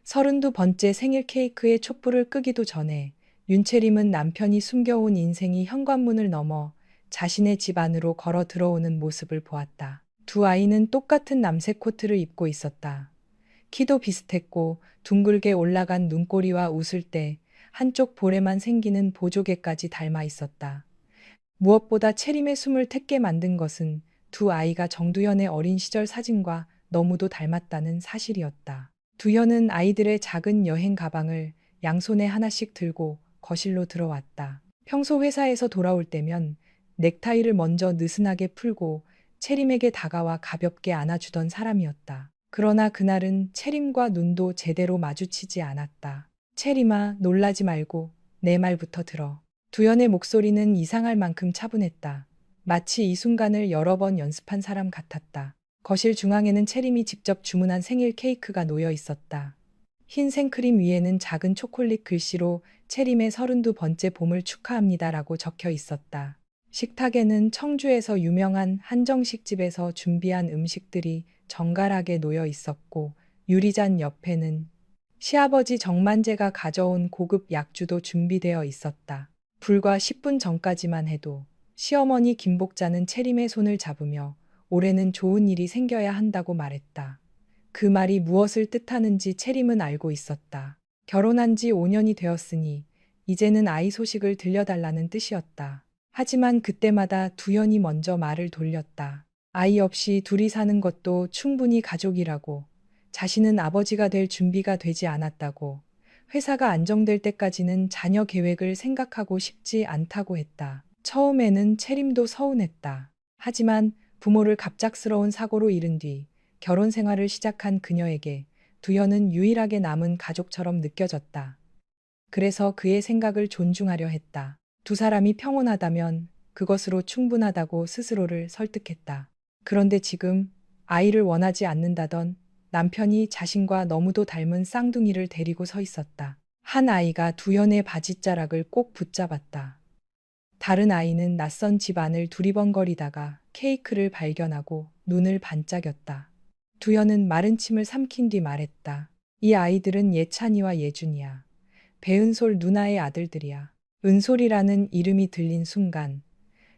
32번째 생일 케이크에 촛불을 끄기도 전에 윤채림은 남편이 숨겨온 인생이 현관문을 넘어 자신의 집 안으로 걸어 들어오는 모습을 보았다. 두 아이는 똑같은 남색 코트를 입고 있었다. 키도 비슷했고 둥글게 올라간 눈꼬리와 웃을 때 한쪽 볼에만 생기는 보조개까지 닮아 있었다. 무엇보다 채림의 숨을 텄게 만든 것은 두 아이가 정두현의 어린 시절 사진과 너무도 닮았다는 사실이었다. 두현은 아이들의 작은 여행 가방을 양손에 하나씩 들고 거실로 들어왔다. 평소 회사에서 돌아올 때면 넥타이를 먼저 느슨하게 풀고 채림에게 다가와 가볍게 안아주던 사람이었다. 그러나 그날은 채림과 눈도 제대로 마주치지 않았다. 채림아, 놀라지 말고 내 말부터 들어. 두현의 목소리는 이상할 만큼 차분했다. 마치 이 순간을 여러 번 연습한 사람 같았다. 거실 중앙에는 채림이 직접 주문한 생일 케이크가 놓여 있었다. 흰 생크림 위에는 작은 초콜릿 글씨로 채림의 32번째 봄을 축하합니다라고 적혀 있었다. 식탁에는 청주에서 유명한 한정식집에서 준비한 음식들이 정갈하게 놓여 있었고 유리잔 옆에는 시아버지 정만재가 가져온 고급 약주도 준비되어 있었다. 불과 10분 전까지만 해도 시어머니 김복자는 채림의 손을 잡으며 올해는 좋은 일이 생겨야 한다고 말했다. 그 말이 무엇을 뜻하는지 채림은 알고 있었다. 결혼한 지 5년이 되었으니 이제는 아이 소식을 들려달라는 뜻이었다. 하지만 그때마다 두현이 먼저 말을 돌렸다. 아이 없이 둘이 사는 것도 충분히 가족이라고, 자신은 아버지가 될 준비가 되지 않았다고, 회사가 안정될 때까지는 자녀 계획을 생각하고 싶지 않다고 했다. 처음에는 채림도 서운했다. 하지만 부모를 갑작스러운 사고로 잃은 뒤 결혼 생활을 시작한 그녀에게 두현은 유일하게 남은 가족처럼 느껴졌다. 그래서 그의 생각을 존중하려 했다. 두 사람이 평온하다면 그것으로 충분하다고 스스로를 설득했다. 그런데 지금 아이를 원하지 않는다던 남편이 자신과 너무도 닮은 쌍둥이를 데리고 서 있었다. 한 아이가 두현의 바지자락을 꼭 붙잡았다. 다른 아이는 낯선 집 안을 두리번거리다가 케이크를 발견하고 눈을 반짝였다. 두현은 마른 침을 삼킨 뒤 말했다. 이 아이들은 예찬이와 예준이야. 배은솔 누나의 아들들이야. 은솔이라는 이름이 들린 순간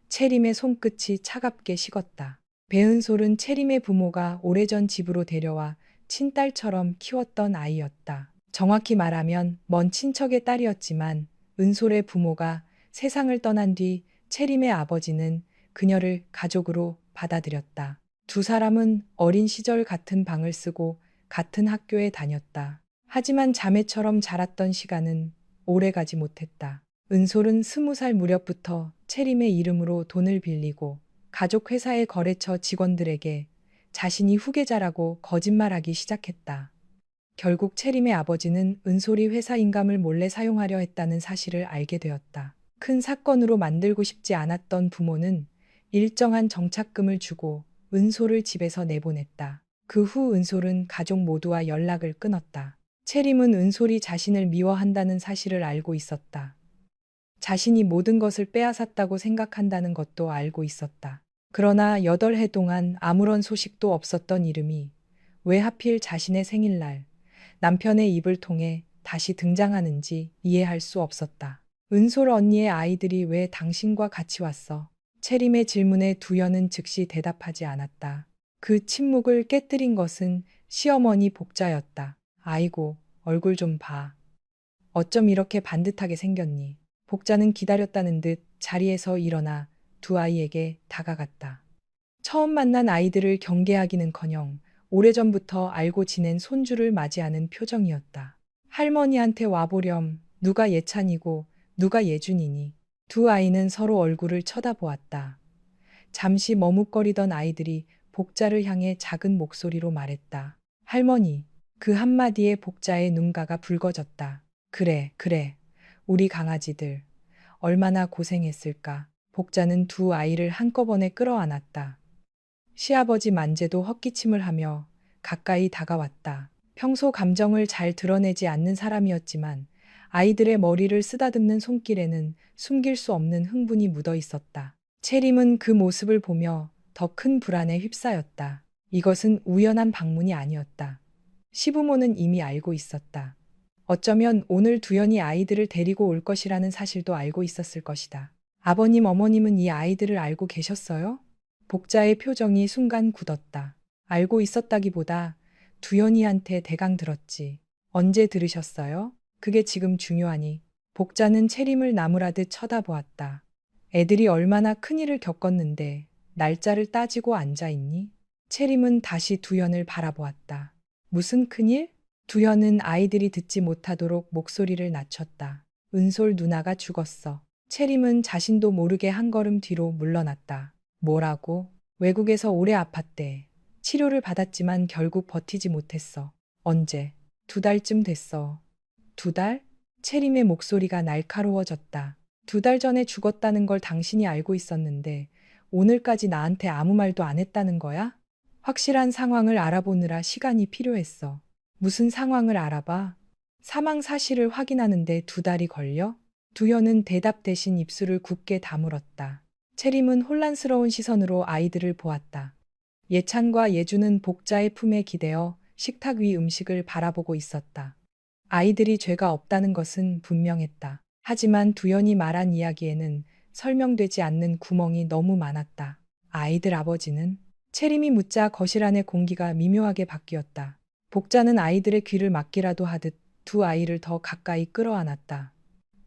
채림의 손끝이 차갑게 식었다. 배은솔은 채림의 부모가 오래전 집으로 데려와 친딸처럼 키웠던 아이였다. 정확히 말하면 먼 친척의 딸이었지만 은솔의 부모가 세상을 떠난 뒤 채림의 아버지는 그녀를 가족으로 받아들였다. 두 사람은 어린 시절 같은 방을 쓰고 같은 학교에 다녔다. 하지만 자매처럼 자랐던 시간은 오래 가지 못했다. 은솔은 20살 무렵부터 채림의 이름으로 돈을 빌리고 가족 회사의 거래처 직원들에게 자신이 후계자라고 거짓말하기 시작했다. 결국 채림의 아버지는 은솔이 회사 인감을 몰래 사용하려 했다는 사실을 알게 되었다. 큰 사건으로 만들고 싶지 않았던 부모는 일정한 정착금을 주고 은솔을 집에서 내보냈다. 그 후 은솔은 가족 모두와 연락을 끊었다. 채림은 은솔이 자신을 미워한다는 사실을 알고 있었다. 자신이 모든 것을 빼앗았다고 생각한다는 것도 알고 있었다. 그러나 8해 동안 아무런 소식도 없었던 이름이 왜 하필 자신의 생일날 남편의 입을 통해 다시 등장하는지 이해할 수 없었다. 은솔 언니의 아이들이 왜 당신과 같이 왔어? 채림의 질문에 두현은 즉시 대답하지 않았다. 그 침묵을 깨뜨린 것은 시어머니 복자였다. 아이고, 얼굴 좀 봐. 어쩜 이렇게 반듯하게 생겼니? 복자는 기다렸다는 듯 자리에서 일어나 두 아이에게 다가갔다. 처음 만난 아이들을 경계하기는커녕 오래전부터 알고 지낸 손주를 맞이하는 표정이었다. 할머니한테 와보렴. 누가 예찬이고 누가 예준이니? 두 아이는 서로 얼굴을 쳐다보았다. 잠시 머뭇거리던 아이들이 복자를 향해 작은 목소리로 말했다. 할머니. 그 한마디에 복자의 눈가가 붉어졌다. 그래, 그래. 우리 강아지들. 얼마나 고생했을까. 복자는 두 아이를 한꺼번에 끌어안았다. 시아버지 만재도 헛기침을 하며 가까이 다가왔다. 평소 감정을 잘 드러내지 않는 사람이었지만 아이들의 머리를 쓰다듬는 손길에는 숨길 수 없는 흥분이 묻어 있었다. 채림은 그 모습을 보며 더 큰 불안에 휩싸였다. 이것은 우연한 방문이 아니었다. 시부모는 이미 알고 있었다. 어쩌면 오늘 두연이 아이들을 데리고 올 것이라는 사실도 알고 있었을 것이다. 아버님, 어머님은 이 아이들을 알고 계셨어요? 복자의 표정이 순간 굳었다. 알고 있었다기보다 두연이한테 대강 들었지. 언제 들으셨어요? 그게 지금 중요하니. 복자는 채림을 나무라듯 쳐다보았다. 애들이 얼마나 큰일을 겪었는데 날짜를 따지고 앉아있니? 채림은 다시 두연을 바라보았다. 무슨 큰일? 두현은 아이들이 듣지 못하도록 목소리를 낮췄다. 은솔 누나가 죽었어. 채림은 자신도 모르게 한 걸음 뒤로 물러났다. 뭐라고? 외국에서 오래 아팠대. 치료를 받았지만 결국 버티지 못했어. 언제? 2달쯤 됐어. 2달? 채림의 목소리가 날카로워졌다. 2달 전에 죽었다는 걸 당신이 알고 있었는데 오늘까지 나한테 아무 말도 안 했다는 거야? 확실한 상황을 알아보느라 시간이 필요했어. 무슨 상황을 알아봐? 사망 사실을 확인하는데 2달이 걸려? 두현은 대답 대신 입술을 굳게 다물었다. 채림은 혼란스러운 시선으로 아이들을 보았다. 예찬과 예주는 복자의 품에 기대어 식탁 위 음식을 바라보고 있었다. 아이들이 죄가 없다는 것은 분명했다. 하지만 두현이 말한 이야기에는 설명되지 않는 구멍이 너무 많았다. 아이들 아버지는? 채림이 묻자 거실 안의 공기가 미묘하게 바뀌었다. 복자는 아이들의 귀를 막기라도 하듯 두 아이를 더 가까이 끌어안았다.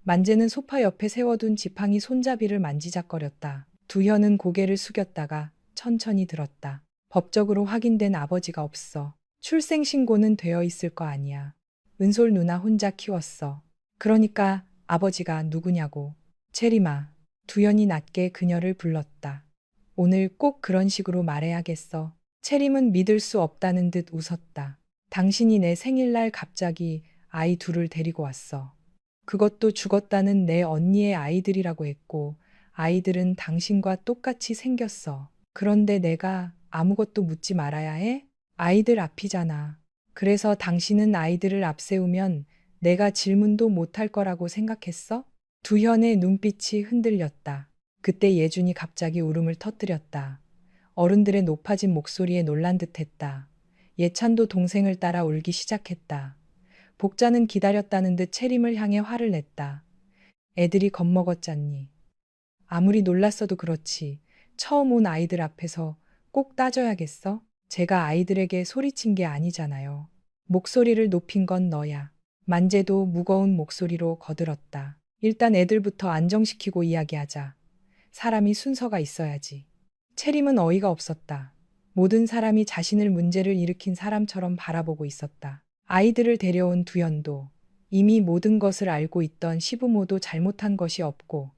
만재는 소파 옆에 세워둔 지팡이 손잡이를 만지작거렸다. 두현은 고개를 숙였다가 천천히 들었다. 법적으로 확인된 아버지가 없어. 출생신고는 되어 있을 거 아니야. 은솔 누나 혼자 키웠어. 그러니까 아버지가 누구냐고. 채림아. 두현이 낮게 그녀를 불렀다. 오늘 꼭 그런 식으로 말해야겠어. 채림은 믿을 수 없다는 듯 웃었다. 당신이 내 생일날 갑자기 아이 둘을 데리고 왔어. 그것도 죽었다는 내 언니의 아이들이라고 했고, 아이들은 당신과 똑같이 생겼어. 그런데 내가 아무것도 묻지 말아야 해? 아이들 앞이잖아. 그래서 당신은 아이들을 앞세우면 내가 질문도 못할 거라고 생각했어? 두현의 눈빛이 흔들렸다. 그때 예준이 갑자기 울음을 터뜨렸다. 어른들의 높아진 목소리에 놀란 듯했다. 예찬도 동생을 따라 울기 시작했다. 복자는 기다렸다는 듯 채림을 향해 화를 냈다. 애들이 겁먹었잖니. 아무리 놀랐어도 그렇지. 처음 온 아이들 앞에서 꼭 따져야겠어? 제가 아이들에게 소리친 게 아니잖아요. 목소리를 높인 건 너야. 만재도 무거운 목소리로 거들었다. 일단 애들부터 안정시키고 이야기하자. 사람이 순서가 있어야지. 채림은 어이가 없었다. 모든 사람이 자신을 문제를 일으킨 사람처럼 바라보고 있었다. 아이들을 데려온 두현도 이미 모든 것을 알고 있던 시부모도 잘못한 것이 없고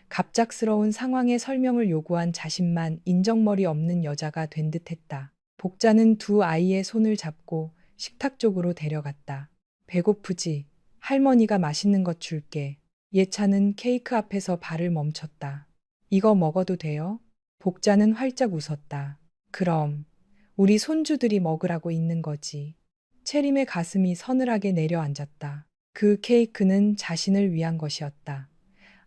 갑작스러운 상황의 설명을 요구한 자신만 인정머리 없는 여자가 된 듯했다. 복자는 두 아이의 손을 잡고 식탁 쪽으로 데려갔다. 배고프지? 할머니가 맛있는 것 줄게. 예찬은 케이크 앞에서 발을 멈췄다. 이거 먹어도 돼요? 복자는 활짝 웃었다. 그럼 우리 손주들이 먹으라고 있는 거지. 채림의 가슴이 서늘하게 내려앉았다. 그 케이크는 자신을 위한 것이었다.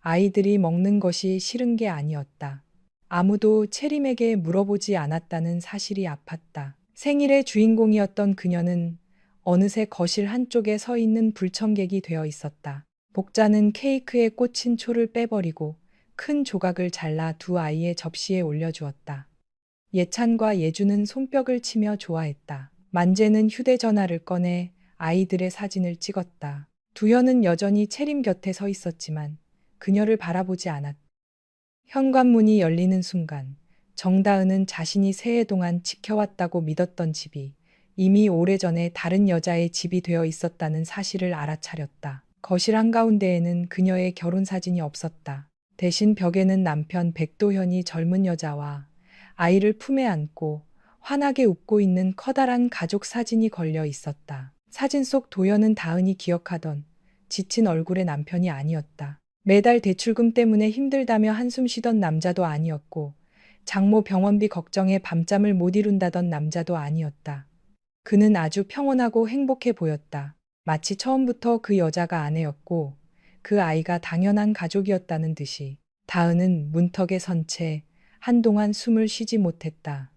아이들이 먹는 것이 싫은 게 아니었다. 아무도 채림에게 물어보지 않았다는 사실이 아팠다. 생일의 주인공이었던 그녀는 어느새 거실 한쪽에 서 있는 불청객이 되어 있었다. 복자는 케이크에 꽂힌 초를 빼버리고 큰 조각을 잘라 두 아이의 접시에 올려주었다. 예찬과 예주는 손뼉을 치며 좋아했다. 만재는 휴대전화를 꺼내 아이들의 사진을 찍었다. 두현은 여전히 채림 곁에 서 있었지만 그녀를 바라보지 않았다. 현관문이 열리는 순간 정다은은 자신이 새해 동안 지켜왔다고 믿었던 집이 이미 오래전에 다른 여자의 집이 되어 있었다는 사실을 알아차렸다. 거실 한가운데에는 그녀의 결혼 사진이 없었다. 대신 벽에는 남편 백도현이 젊은 여자와 아이를 품에 안고 환하게 웃고 있는 커다란 가족 사진이 걸려 있었다. 사진 속 도현은 다은이 기억하던 지친 얼굴의 남편이 아니었다. 매달 대출금 때문에 힘들다며 한숨 쉬던 남자도 아니었고 장모 병원비 걱정에 밤잠을 못 이룬다던 남자도 아니었다. 그는 아주 평온하고 행복해 보였다. 마치 처음부터 그 여자가 아내였고 그 아이가 당연한 가족이었다는 듯이. 다은은 문턱에 선 채 한동안 숨을 쉬지 못했다.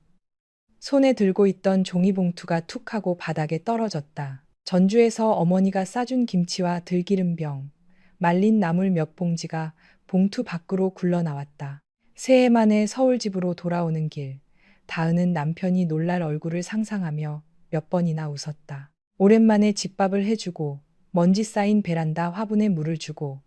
손에 들고 있던 종이봉투가 툭 하고 바닥에 떨어졌다. 전주에서 어머니가 싸준 김치와 들기름병, 말린 나물 몇 봉지가 봉투 밖으로 굴러나왔다. 새해 만에 서울 집으로 돌아오는 길, 다은은 남편이 놀랄 얼굴을 상상하며 몇 번이나 웃었다. 오랜만에 집밥을 해주고 먼지 쌓인 베란다 화분에 물을 주고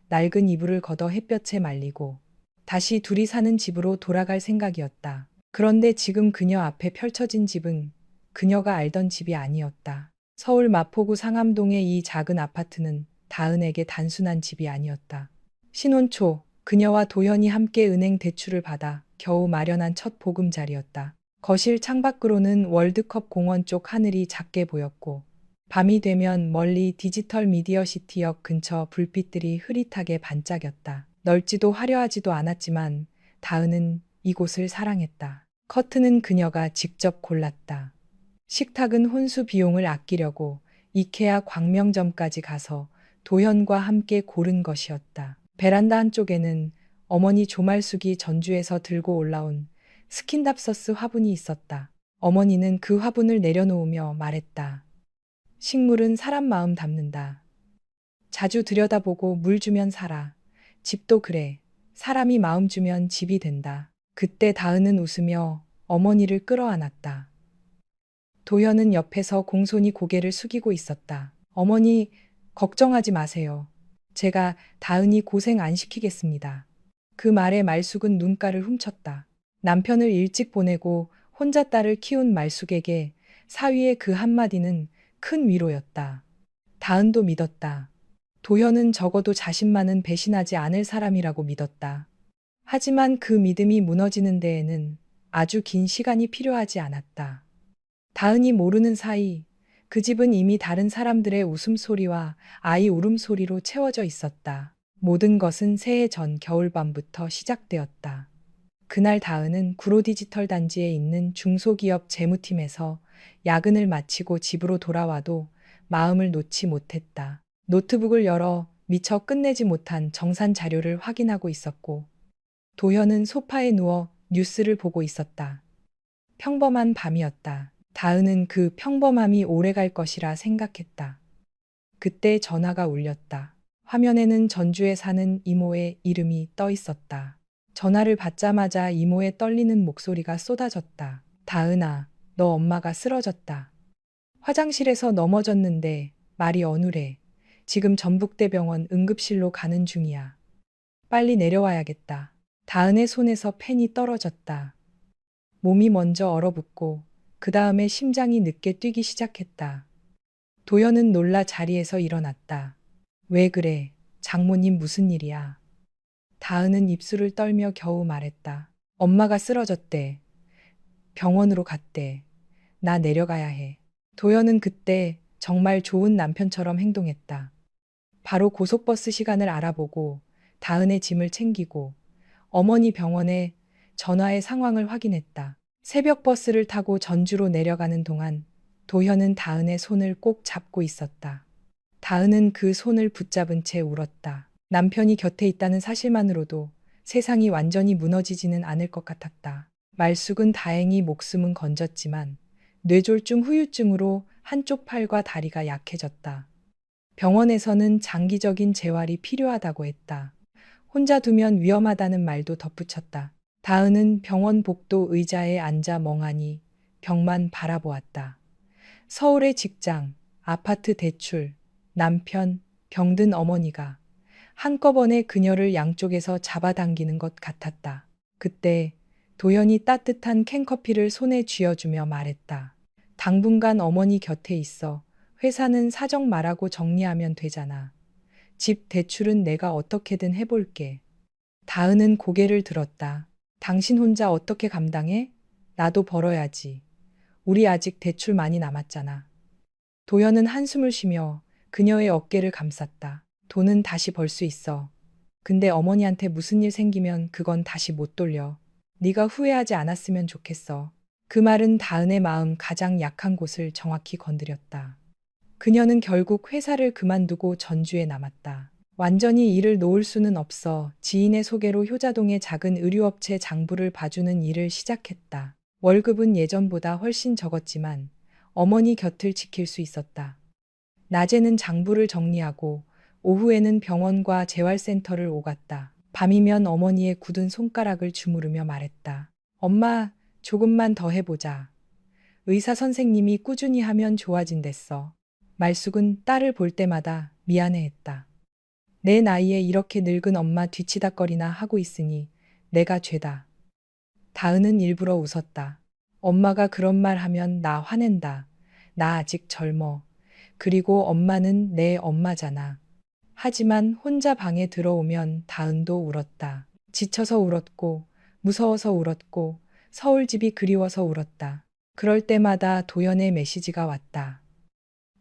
낡은 이불을 걷어 햇볕에 말리고 다시 둘이 사는 집으로 돌아갈 생각이었다. 그런데 지금 그녀 앞에 펼쳐진 집은 그녀가 알던 집이 아니었다. 서울 마포구 상암동의 이 작은 아파트는 다은에게 단순한 집이 아니었다. 신혼 초 그녀와 도현이 함께 은행 대출을 받아 겨우 마련한 첫 보금자리였다. 거실 창밖으로는 월드컵 공원 쪽 하늘이 작게 보였고 밤이 되면 멀리 디지털 미디어 시티역 근처 불빛들이 흐릿하게 반짝였다. 넓지도 화려하지도 않았지만 다은은 이곳을 사랑했다. 커튼은 그녀가 직접 골랐다. 식탁은 혼수 비용을 아끼려고 이케아 광명점까지 가서 도현과 함께 고른 것이었다. 베란다 한쪽에는 어머니 조말숙이 전주에서 들고 올라온 스킨답서스 화분이 있었다. 어머니는 그 화분을 내려놓으며 말했다. 식물은 사람 마음 담는다. 자주 들여다보고 물 주면 살아. 집도 그래. 사람이 마음 주면 집이 된다. 그때 다은은 웃으며 어머니를 끌어안았다. 도현은 옆에서 공손히 고개를 숙이고 있었다. 어머니, 걱정하지 마세요. 제가 다은이 고생 안 시키겠습니다. 그 말에 말숙은 눈가를 훔쳤다. 남편을 일찍 보내고 혼자 딸을 키운 말숙에게 사위의 그 한마디는 큰 위로였다. 다은도 믿었다. 도현은 적어도 자신만은 배신하지 않을 사람이라고 믿었다. 하지만 그 믿음이 무너지는 데에는 아주 긴 시간이 필요하지 않았다. 다은이 모르는 사이 그 집은 이미 다른 사람들의 웃음소리와 아이 울음소리로 채워져 있었다. 모든 것은 새해 전 겨울밤부터 시작되었다. 그날 다은은 구로 디지털 단지에 있는 중소기업 재무팀에서 야근을 마치고 집으로 돌아와도 마음을 놓지 못했다. 노트북을 열어 미처 끝내지 못한 정산 자료를 확인하고 있었고 도현은 소파에 누워 뉴스를 보고 있었다. 평범한 밤이었다. 다은은 그 평범함이 오래갈 것이라 생각했다. 그때 전화가 울렸다. 화면에는 전주에 사는 이모의 이름이 떠 있었다. 전화를 받자마자 이모의 떨리는 목소리가 쏟아졌다. 다은아, 너 엄마가 쓰러졌다. 화장실에서 넘어졌는데 말이 어눌해. 지금 전북대병원 응급실로 가는 중이야. 빨리 내려와야겠다. 다은의 손에서 펜이 떨어졌다. 몸이 먼저 얼어붙고 그 다음에 심장이 늦게 뛰기 시작했다. 도현은 놀라 자리에서 일어났다. 왜 그래? 장모님 무슨 일이야? 다은은 입술을 떨며 겨우 말했다. 엄마가 쓰러졌대. 병원으로 갔대. 나 내려가야 해. 도현은 그때 정말 좋은 남편처럼 행동했다. 바로 고속버스 시간을 알아보고 다은의 짐을 챙기고 어머니 병원에 전화해 상황을 확인했다. 새벽 버스를 타고 전주로 내려가는 동안 도현은 다은의 손을 꼭 잡고 있었다. 다은은 그 손을 붙잡은 채 울었다. 남편이 곁에 있다는 사실만으로도 세상이 완전히 무너지지는 않을 것 같았다. 말숙은 다행히 목숨은 건졌지만 뇌졸중 후유증으로 한쪽 팔과 다리가 약해졌다. 병원에서는 장기적인 재활이 필요하다고 했다. 혼자 두면 위험하다는 말도 덧붙였다. 다은은 병원 복도 의자에 앉아 멍하니 벽만 바라보았다. 서울의 직장, 아파트 대출, 남편, 병든 어머니가 한꺼번에 그녀를 양쪽에서 잡아당기는 것 같았다. 그때 도현이 따뜻한 캔커피를 손에 쥐어주며 말했다. 당분간 어머니 곁에 있어. 회사는 사정 말하고 정리하면 되잖아. 집 대출은 내가 어떻게든 해볼게. 다은은 고개를 들었다. 당신 혼자 어떻게 감당해? 나도 벌어야지. 우리 아직 대출 많이 남았잖아. 도현은 한숨을 쉬며 그녀의 어깨를 감쌌다. 돈은 다시 벌 수 있어. 근데 어머니한테 무슨 일 생기면 그건 다시 못 돌려. 네가 후회하지 않았으면 좋겠어. 그 말은 다은의 마음 가장 약한 곳을 정확히 건드렸다. 그녀는 결국 회사를 그만두고 전주에 남았다. 완전히 일을 놓을 수는 없어 지인의 소개로 효자동의 작은 의류업체 장부를 봐주는 일을 시작했다. 월급은 예전보다 훨씬 적었지만 어머니 곁을 지킬 수 있었다. 낮에는 장부를 정리하고 오후에는 병원과 재활센터를 오갔다. 밤이면 어머니의 굳은 손가락을 주무르며 말했다. 엄마, 조금만 더 해보자. 의사 선생님이 꾸준히 하면 좋아진댔어. 말숙은 딸을 볼 때마다 미안해했다. 내 나이에 이렇게 늙은 엄마 뒤치다꺼리나 하고 있으니 내가 죄다. 다은은 일부러 웃었다. 엄마가 그런 말 하면 나 화낸다. 나 아직 젊어. 그리고 엄마는 내 엄마잖아. 하지만 혼자 방에 들어오면 다은도 울었다. 지쳐서 울었고, 무서워서 울었고, 서울집이 그리워서 울었다. 그럴 때마다 도연의 메시지가 왔다.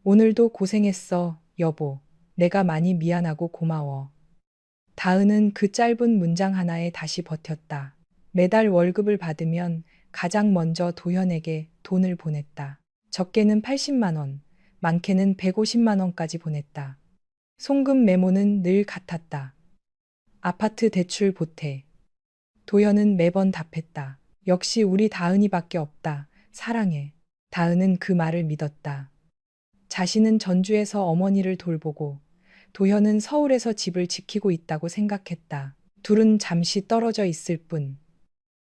오늘도 고생했어, 여보. 내가 많이 미안하고 고마워. 다은은 그 짧은 문장 하나에 다시 버텼다. 매달 월급을 받으면 가장 먼저 도현에게 돈을 보냈다. 적게는 80만 원, 많게는 150만 원까지 보냈다. 송금 메모는 늘 같았다. 아파트 대출 보태. 도현은 매번 답했다. 역시 우리 다은이밖에 없다. 사랑해. 다은은 그 말을 믿었다. 자신은 전주에서 어머니를 돌보고 도현은 서울에서 집을 지키고 있다고 생각했다. 둘은 잠시 떨어져 있을 뿐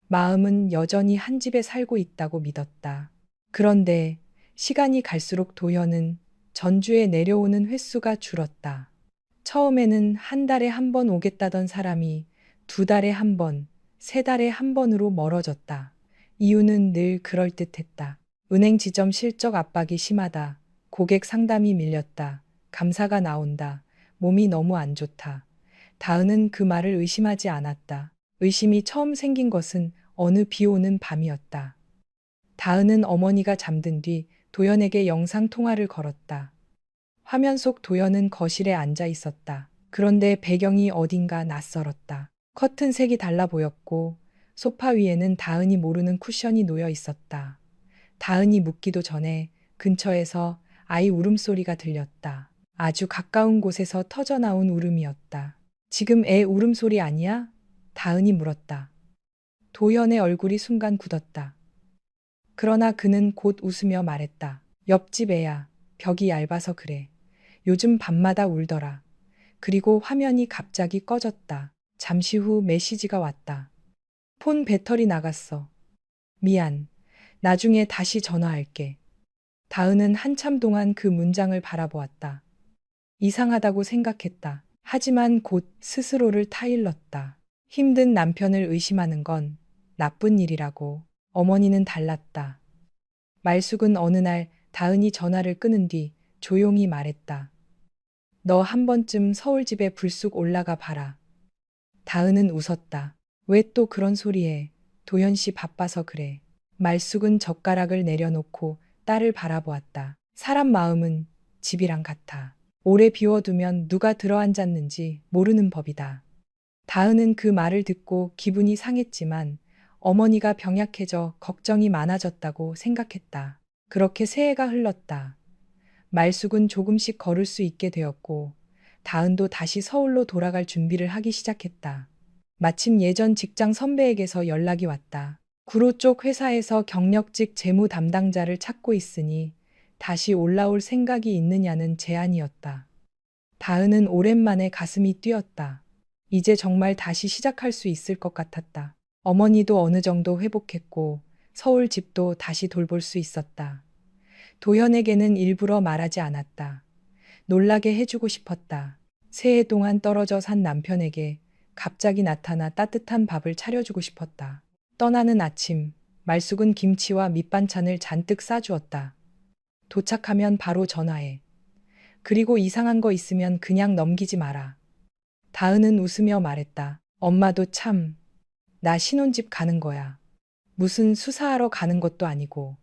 마음은 여전히 한 집에 살고 있다고 믿었다. 그런데 시간이 갈수록 도현은 전주에 내려오는 횟수가 줄었다. 처음에는 한 달에 한 번 오겠다던 사람이 두 달에 한 번, 세 달에 한 번으로 멀어졌다. 이유는 늘 그럴듯했다. 은행 지점 실적 압박이 심하다. 고객 상담이 밀렸다. 감사가 나온다. 몸이 너무 안 좋다. 다은은 그 말을 의심하지 않았다. 의심이 처음 생긴 것은 어느 비 오는 밤이었다. 다은은 어머니가 잠든 뒤 도연에게 영상 통화를 걸었다. 화면 속 도연은 거실에 앉아 있었다. 그런데 배경이 어딘가 낯설었다. 커튼 색이 달라 보였고 소파 위에는 다은이 모르는 쿠션이 놓여 있었다. 다은이 묻기도 전에 근처에서 아이 울음소리가 들렸다. 아주 가까운 곳에서 터져나온 울음이었다. 지금 애 울음소리 아니야? 다은이 물었다. 도현의 얼굴이 순간 굳었다. 그러나 그는 곧 웃으며 말했다. 옆집 애야. 벽이 얇아서 그래. 요즘 밤마다 울더라. 그리고 화면이 갑자기 꺼졌다. 잠시 후 메시지가 왔다. 폰 배터리 나갔어. 미안. 나중에 다시 전화할게. 다은은 한참 동안 그 문장을 바라보았다. 이상하다고 생각했다. 하지만 곧 스스로를 타일렀다. 힘든 남편을 의심하는 건 나쁜 일이라고. 어머니는 달랐다. 말숙은 어느 날 다은이 전화를 끊은 뒤 조용히 말했다. 너 한 번쯤 서울집에 불쑥 올라가 봐라. 다은은 웃었다. 왜 또 그런 소리 해? 도현 씨 바빠서 그래. 말숙은 젓가락을 내려놓고 딸을 바라보았다. 사람 마음은 집이랑 같아. 오래 비워두면 누가 들어앉았는지 모르는 법이다. 다은은 그 말을 듣고 기분이 상했지만 어머니가 병약해져 걱정이 많아졌다고 생각했다. 그렇게 새해가 흘렀다. 말숙은 조금씩 걸을 수 있게 되었고 다은도 다시 서울로 돌아갈 준비를 하기 시작했다. 마침 예전 직장 선배에게서 연락이 왔다. 구로 쪽 회사에서 경력직 재무 담당자를 찾고 있으니 다시 올라올 생각이 있느냐는 제안이었다. 다은은 오랜만에 가슴이 뛰었다. 이제 정말 다시 시작할 수 있을 것 같았다. 어머니도 어느 정도 회복했고 서울 집도 다시 돌볼 수 있었다. 도현에게는 일부러 말하지 않았다. 놀라게 해주고 싶었다. 새해 동안 떨어져 산 남편에게 갑자기 나타나 따뜻한 밥을 차려주고 싶었다. 떠나는 아침, 말숙은 김치와 밑반찬을 잔뜩 싸주었다. 도착하면 바로 전화해. 그리고 이상한 거 있으면 그냥 넘기지 마라. 다은은 웃으며 말했다. 엄마도 참, 나 신혼집 가는 거야. 무슨 수사하러 가는 것도 아니고.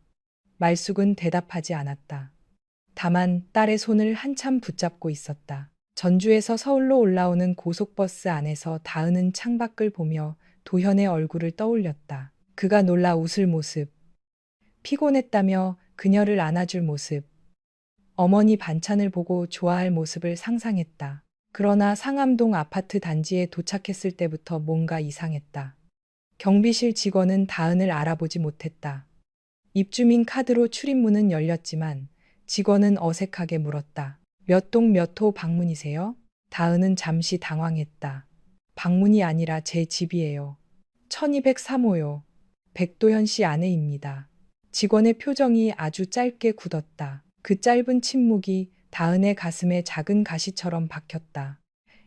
말숙은 대답하지 않았다. 다만 딸의 손을 한참 붙잡고 있었다. 전주에서 서울로 올라오는 고속버스 안에서 다은은 창밖을 보며 도현의 얼굴을 떠올렸다. 그가 놀라 웃을 모습, 피곤했다며 그녀를 안아줄 모습, 어머니 반찬을 보고 좋아할 모습을 상상했다. 그러나 상암동 아파트 단지에 도착했을 때부터 뭔가 이상했다. 경비실 직원은 다은을 알아보지 못했다. 입주민 카드로 출입문은 열렸지만 직원은 어색하게 물었다. 몇 동 몇 호 방문이세요? 다은은 잠시 당황했다. 방문이 아니라 제 집이에요. 1203호요. 백도현 씨 아내입니다. 직원의 표정이 아주 짧게 굳었다. 그 짧은 침묵이 다은의 가슴에 작은 가시처럼 박혔다.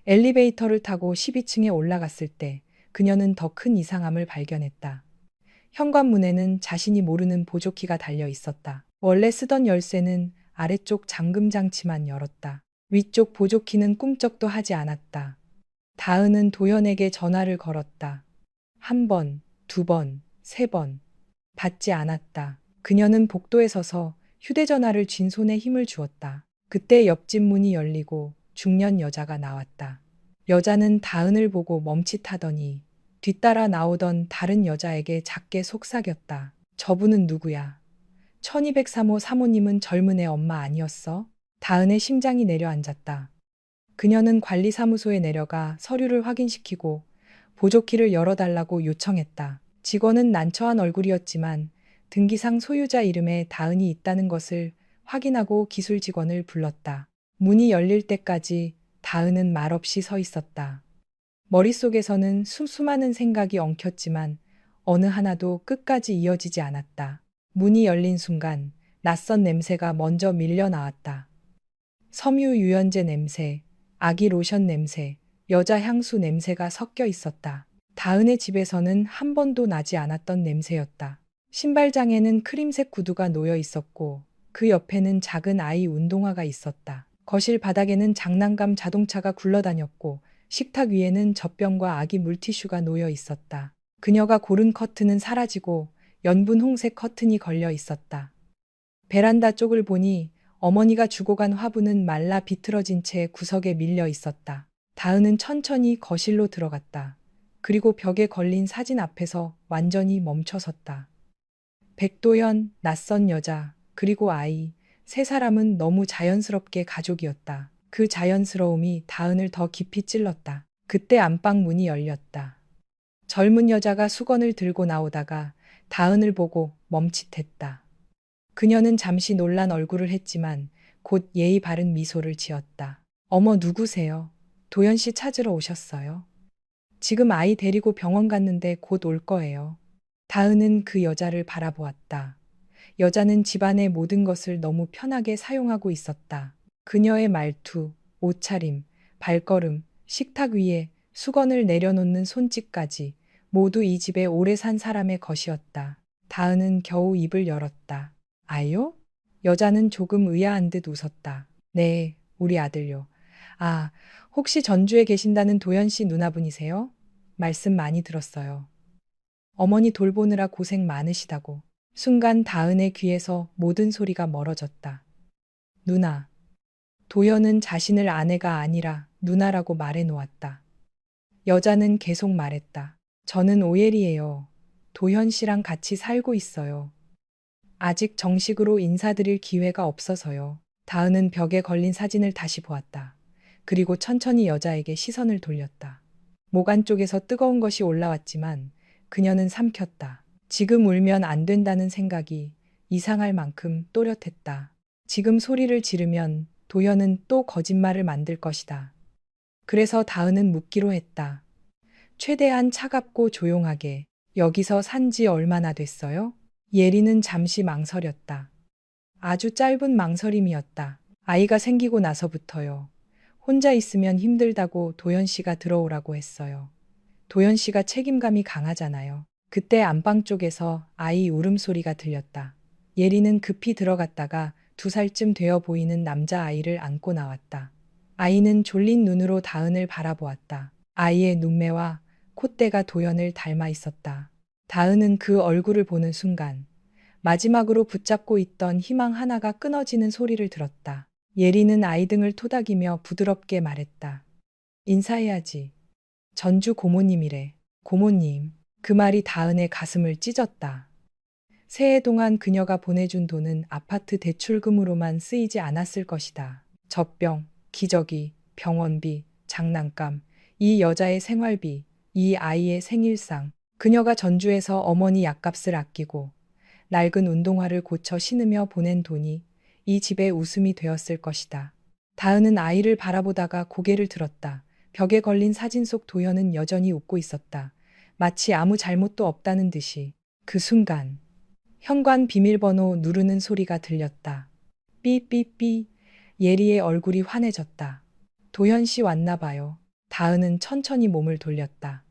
엘리베이터를 타고 12층에 올라갔을 때 그녀는 더 큰 이상함을 발견했다. 현관문에는 자신이 모르는 보조키가 달려 있었다. 원래 쓰던 열쇠는 아래쪽 잠금 장치만 열었다. 위쪽 보조키는 꿈쩍도 하지 않았다. 다은은 도연에게 전화를 걸었다. 한 번, 두 번, 세 번. 받지 않았다. 그녀는 복도에 서서 휴대전화를 쥔 손에 힘을 주었다. 그때 옆집 문이 열리고 중년 여자가 나왔다. 여자는 다은을 보고 멈칫하더니 뒤따라 나오던 다른 여자에게 작게 속삭였다. 저분은 누구야? 1203호 사모님은 젊은 애 엄마 아니었어? 다은의 심장이 내려앉았다. 그녀는 관리사무소에 내려가 서류를 확인시키고 보조키를 열어달라고 요청했다. 직원은 난처한 얼굴이었지만 등기상 소유자 이름에 다은이 있다는 것을 확인하고 기술 직원을 불렀다. 문이 열릴 때까지 다은은 말없이 서 있었다. 머릿속에서는 수많은 생각이 엉켰지만 어느 하나도 끝까지 이어지지 않았다. 문이 열린 순간 낯선 냄새가 먼저 밀려 나왔다. 섬유 유연제 냄새, 아기 로션 냄새, 여자 향수 냄새가 섞여 있었다. 다은의 집에서는 한 번도 나지 않았던 냄새였다. 신발장에는 크림색 구두가 놓여 있었고 그 옆에는 작은 아이 운동화가 있었다. 거실 바닥에는 장난감 자동차가 굴러다녔고 식탁 위에는 젖병과 아기 물티슈가 놓여 있었다. 그녀가 고른 커튼은 사라지고 연분 홍색 커튼이 걸려 있었다. 베란다 쪽을 보니 어머니가 주고 간 화분은 말라 비틀어진 채 구석에 밀려 있었다. 다은은 천천히 거실로 들어갔다. 그리고 벽에 걸린 사진 앞에서 완전히 멈춰섰다. 백도현, 낯선 여자, 그리고 아이, 세 사람은 너무 자연스럽게 가족이었다. 그 자연스러움이 다은을 더 깊이 찔렀다. 그때 안방 문이 열렸다. 젊은 여자가 수건을 들고 나오다가 다은을 보고 멈칫했다. 그녀는 잠시 놀란 얼굴을 했지만 곧 예의 바른 미소를 지었다. 어머, 누구세요? 도연 씨 찾으러 오셨어요? 지금 아이 데리고 병원 갔는데 곧 올 거예요. 다은은 그 여자를 바라보았다. 여자는 집안의 모든 것을 너무 편하게 사용하고 있었다. 그녀의 말투, 옷차림, 발걸음, 식탁 위에 수건을 내려놓는 손짓까지 모두 이 집에 오래 산 사람의 것이었다. 다은은 겨우 입을 열었다. 아요? 여자는 조금 의아한 듯 웃었다. 네, 우리 아들요. 아, 혹시 전주에 계신다는 도연 씨 누나분이세요? 말씀 많이 들었어요. 어머니 돌보느라 고생 많으시다고. 순간 다은의 귀에서 모든 소리가 멀어졌다. 누나. 도연은 자신을 아내가 아니라 누나라고 말해 놓았다. 여자는 계속 말했다. 저는 오예리예요. 도현 씨랑 같이 살고 있어요. 아직 정식으로 인사드릴 기회가 없어서요. 다은은 벽에 걸린 사진을 다시 보았다. 그리고 천천히 여자에게 시선을 돌렸다. 목 안쪽에서 뜨거운 것이 올라왔지만 그녀는 삼켰다. 지금 울면 안 된다는 생각이 이상할 만큼 또렷했다. 지금 소리를 지르면 도현은 또 거짓말을 만들 것이다. 그래서 다은은 묻기로 했다. 최대한 차갑고 조용하게. 여기서 산지 얼마나 됐어요? 예리는 잠시 망설였다. 아주 짧은 망설임이었다. 아이가 생기고 나서부터요. 혼자 있으면 힘들다고 도연 씨가 들어오라고 했어요. 도연 씨가 책임감이 강하잖아요. 그때 안방 쪽에서 아이 울음소리가 들렸다. 예리는 급히 들어갔다가 2살쯤 되어 보이는 남자아이를 안고 나왔다. 아이는 졸린 눈으로 다은을 바라보았다. 아이의 눈매와 콧대가 도연을 닮아 있었다. 다은은 그 얼굴을 보는 순간 마지막으로 붙잡고 있던 희망 하나가 끊어지는 소리를 들었다. 예리는 아이 등을 토닥이며 부드럽게 말했다. 인사해야지. 전주 고모님이래. 고모님. 그 말이 다은의 가슴을 찢었다. 새해 동안 그녀가 보내준 돈은 아파트 대출금으로만 쓰이지 않았을 것이다. 젖병, 기저귀, 병원비, 장난감, 이 여자의 생활비, 이 아이의 생일상. 그녀가 전주에서 어머니 약값을 아끼고 낡은 운동화를 고쳐 신으며 보낸 돈이 이 집의 웃음이 되었을 것이다. 다은은 아이를 바라보다가 고개를 들었다. 벽에 걸린 사진 속 도현은 여전히 웃고 있었다. 마치 아무 잘못도 없다는 듯이. 그 순간 현관 비밀번호 누르는 소리가 들렸다. 삐삐삐. 예리의 얼굴이 환해졌다. 도현 씨 왔나 봐요. 다은은 천천히 몸을 돌렸다.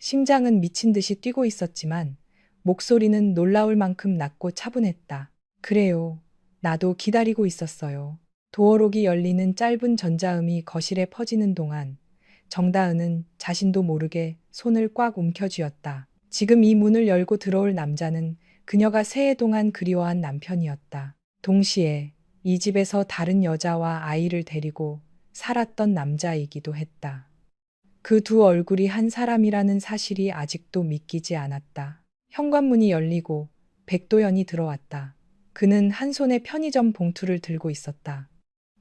심장은 미친 듯이 뛰고 있었지만 목소리는 놀라울 만큼 낮고 차분했다. 그래요. 나도 기다리고 있었어요. 도어록이 열리는 짧은 전자음이 거실에 퍼지는 동안 정다은은 자신도 모르게 손을 꽉 움켜쥐었다. 지금 이 문을 열고 들어올 남자는 그녀가 새해 동안 그리워한 남편이었다. 동시에 이 집에서 다른 여자와 아이를 데리고 살았던 남자이기도 했다. 그 두 얼굴이 한 사람이라는 사실이 아직도 믿기지 않았다. 현관문이 열리고 백도연이 들어왔다. 그는 한 손에 편의점 봉투를 들고 있었다.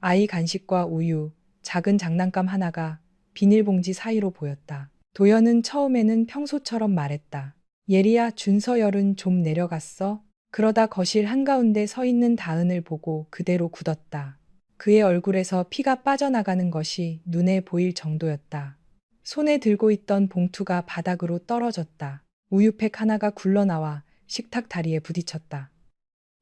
아이 간식과 우유, 작은 장난감 하나가 비닐봉지 사이로 보였다. 도연은 처음에는 평소처럼 말했다. 예리야, 준서열은 좀 내려갔어? 그러다 거실 한가운데 서 있는 다은을 보고 그대로 굳었다. 그의 얼굴에서 피가 빠져나가는 것이 눈에 보일 정도였다. 손에 들고 있던 봉투가 바닥으로 떨어졌다. 우유팩 하나가 굴러나와 식탁 다리에 부딪혔다.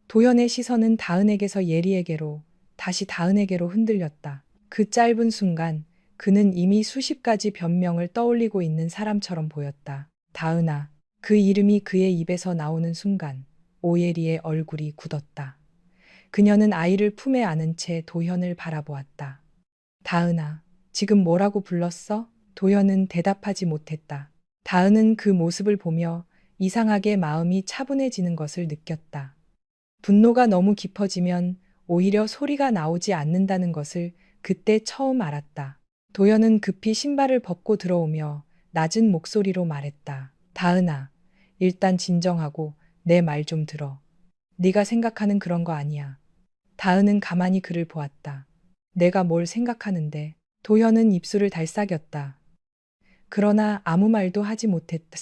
도연의 시선은 다은에게서 예리에게로, 다시 다은에게로 흔들렸다. 그 짧은 순간 그는 이미 수십 가지 변명을 떠올리고 있는 사람처럼 보였다. 다은아. 그 이름이 그의 입에서 나오는 순간 오예리의 얼굴이 굳었다. 그녀는 아이를 품에 안은 채 도현을 바라보았다. 다은아, 지금 뭐라고 불렀어? 도현은 대답하지 못했다. 다은은 그 모습을 보며 이상하게 마음이 차분해지는 것을 느꼈다. 분노가 너무 깊어지면 오히려 소리가 나오지 않는다는 것을 그때 처음 알았다. 도현은 급히 신발을 벗고 들어오며 낮은 목소리로 말했다. 다은아, 일단 진정하고 내 말 좀 들어. 네가 생각하는 그런 거 아니야. 다은은 가만히 그를 보았다. 내가 뭘 생각하는데. 도현은 입술을 달싹였다. 그러나 아무 말도 하지 못했다.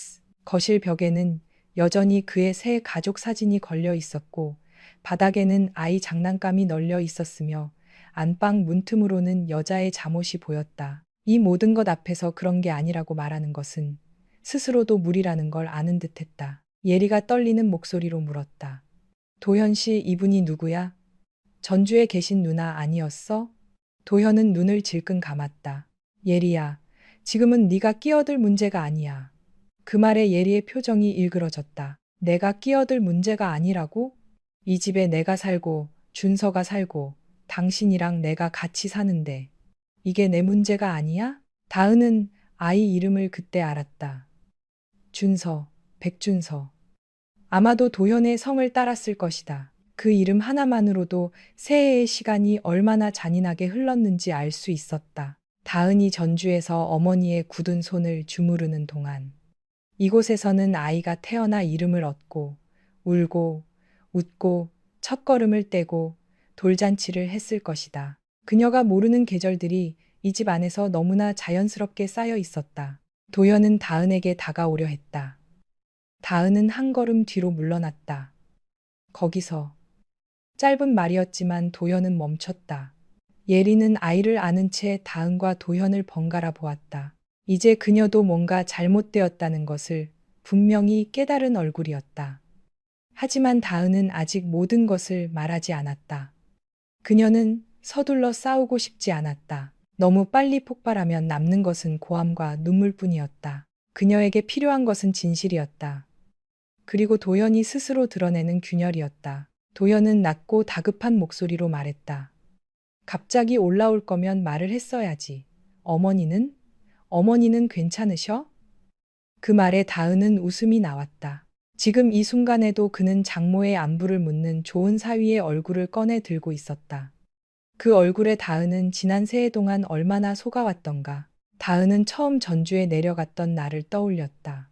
거실 벽에는 여전히 그의 새 가족 사진이 걸려 있었고 바닥에는 아이 장난감이 널려 있었으며 안방 문틈으로는 여자의 잠옷이 보였다. 이 모든 것 앞에서 그런 게 아니라고 말하는 것은 스스로도 무리라는 걸 아는 듯했다. 예리가 떨리는 목소리로 물었다. 도현 씨, 이분이 누구야? 전주에 계신 누나 아니었어? 도현은 눈을 질끈 감았다. 예리야, 지금은 네가 끼어들 문제가 아니야. 그 말에 예리의 표정이 일그러졌다. 내가 끼어들 문제가 아니라고? 이 집에 내가 살고 준서가 살고 당신이랑 내가 같이 사는데 이게 내 문제가 아니야? 다은은 아이 이름을 그때 알았다. 준서, 백준서. 아마도 도현의 성을 따랐을 것이다. 그 이름 하나만으로도 새해의 시간이 얼마나 잔인하게 흘렀는지 알 수 있었다. 다은이 전주에서 어머니의 굳은 손을 주무르는 동안 이곳에서는 아이가 태어나 이름을 얻고 울고 웃고 첫걸음을 떼고 돌잔치를 했을 것이다. 그녀가 모르는 계절들이 이 집 안에서 너무나 자연스럽게 쌓여 있었다. 도연은 다은에게 다가오려 했다. 다은은 한 걸음 뒤로 물러났다. 거기서 짧은 말이었지만 도연은 멈췄다. 예리는 아이를 안은 채 다은과 도현을 번갈아 보았다. 이제 그녀도 뭔가 잘못되었다는 것을 분명히 깨달은 얼굴이었다. 하지만 다은은 아직 모든 것을 말하지 않았다. 그녀는 서둘러 싸우고 싶지 않았다. 너무 빨리 폭발하면 남는 것은 고함과 눈물뿐이었다. 그녀에게 필요한 것은 진실이었다. 그리고 도연이 스스로 드러내는 균열이었다. 도연은 낮고 다급한 목소리로 말했다. 갑자기 올라올 거면 말을 했어야지. 어머니는? 어머니는 괜찮으셔? 그 말에 다은은 웃음이 나왔다. 지금 이 순간에도 그는 장모의 안부를 묻는 좋은 사위의 얼굴을 꺼내 들고 있었다. 그 얼굴에 다은은 지난 새해 동안 얼마나 속아왔던가. 다은은 처음 전주에 내려갔던 날을 떠올렸다.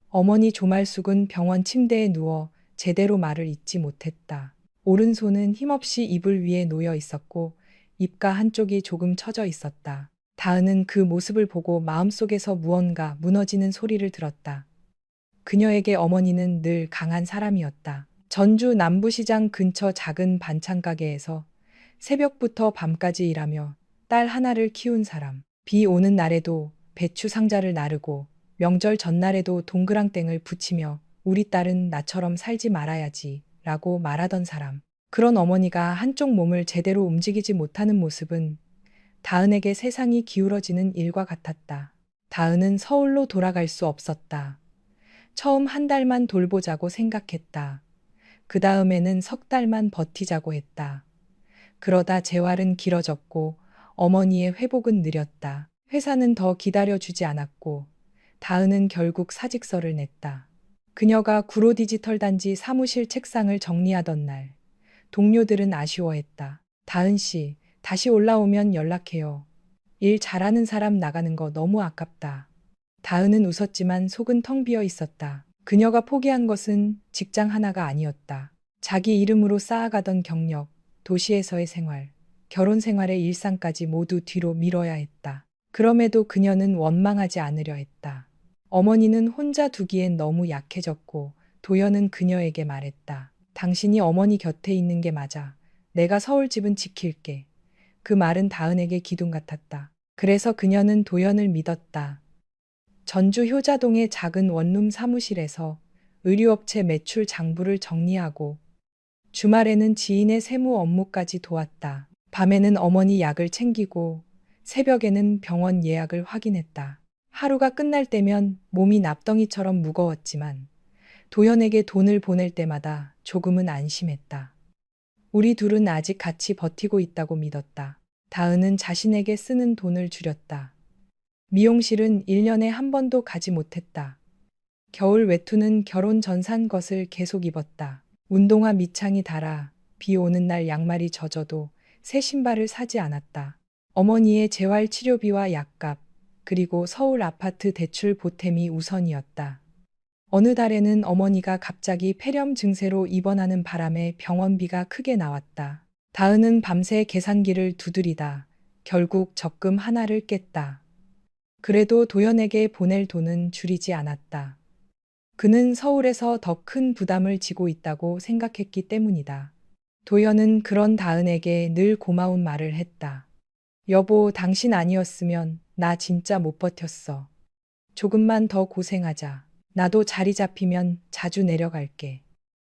어머니 조말숙은 병원 침대에 누워 제대로 말을 잇지 못했다. 오른손은 힘없이 이불 위에 놓여 있었고 입가 한쪽이 조금 처져 있었다. 다은은 그 모습을 보고 마음속에서 무언가 무너지는 소리를 들었다. 그녀에게 어머니는 늘 강한 사람이었다. 전주 남부시장 근처 작은 반찬 가게에서 새벽부터 밤까지 일하며 딸 하나를 키운 사람. 비 오는 날에도 배추 상자를 나르고 명절 전날에도 동그랑땡을 붙이며 우리 딸은 나처럼 살지 말아야지 라고 말하던 사람. 그런 어머니가 한쪽 몸을 제대로 움직이지 못하는 모습은 다은에게 세상이 기울어지는 일과 같았다. 다은은 서울로 돌아갈 수 없었다. 처음 한 달만 돌보자고 생각했다. 그 다음에는 석 달만 버티자고 했다. 그러다 재활은 길어졌고 어머니의 회복은 느렸다. 회사는 더 기다려주지 않았고 다은은 결국 사직서를 냈다. 그녀가 구로 디지털 단지 사무실 책상을 정리하던 날 동료들은 아쉬워했다. 다은 씨, 다시 올라오면 연락해요. 일 잘하는 사람 나가는 거 너무 아깝다. 다은은 웃었지만 속은 텅 비어 있었다. 그녀가 포기한 것은 직장 하나가 아니었다. 자기 이름으로 쌓아가던 경력, 도시에서의 생활, 결혼 생활의 일상까지 모두 뒤로 미뤄야 했다. 그럼에도 그녀는 원망하지 않으려 했다. 어머니는 혼자 두기엔 너무 약해졌고 도연은 그녀에게 말했다. 당신이 어머니 곁에 있는 게 맞아. 내가 서울집은 지킬게. 그 말은 다은에게 기둥 같았다. 그래서 그녀는 도연을 믿었다. 전주 효자동의 작은 원룸 사무실에서 의류업체 매출 장부를 정리하고 주말에는 지인의 세무 업무까지 도왔다. 밤에는 어머니 약을 챙기고 새벽에는 병원 예약을 확인했다. 하루가 끝날 때면 몸이 납덩이처럼 무거웠지만 도연에게 돈을 보낼 때마다 조금은 안심했다. 우리 둘은 아직 같이 버티고 있다고 믿었다. 다은은 자신에게 쓰는 돈을 줄였다. 미용실은 1년에 한 번도 가지 못했다. 겨울 외투는 결혼 전 산 것을 계속 입었다. 운동화 밑창이 닳아 비 오는 날 양말이 젖어도 새 신발을 사지 않았다. 어머니의 재활 치료비와 약값, 그리고 서울 아파트 대출 보탬이 우선이었다. 어느 달에는 어머니가 갑자기 폐렴 증세로 입원하는 바람에 병원비가 크게 나왔다. 다은은 밤새 계산기를 두드리다 결국 적금 하나를 깼다. 그래도 도연에게 보낼 돈은 줄이지 않았다. 그는 서울에서 더 큰 부담을 지고 있다고 생각했기 때문이다. 도연은 그런 다은에게 늘 고마운 말을 했다. 여보, 당신 아니었으면 나 진짜 못 버텼어. 조금만 더 고생하자. 나도 자리 잡히면 자주 내려갈게.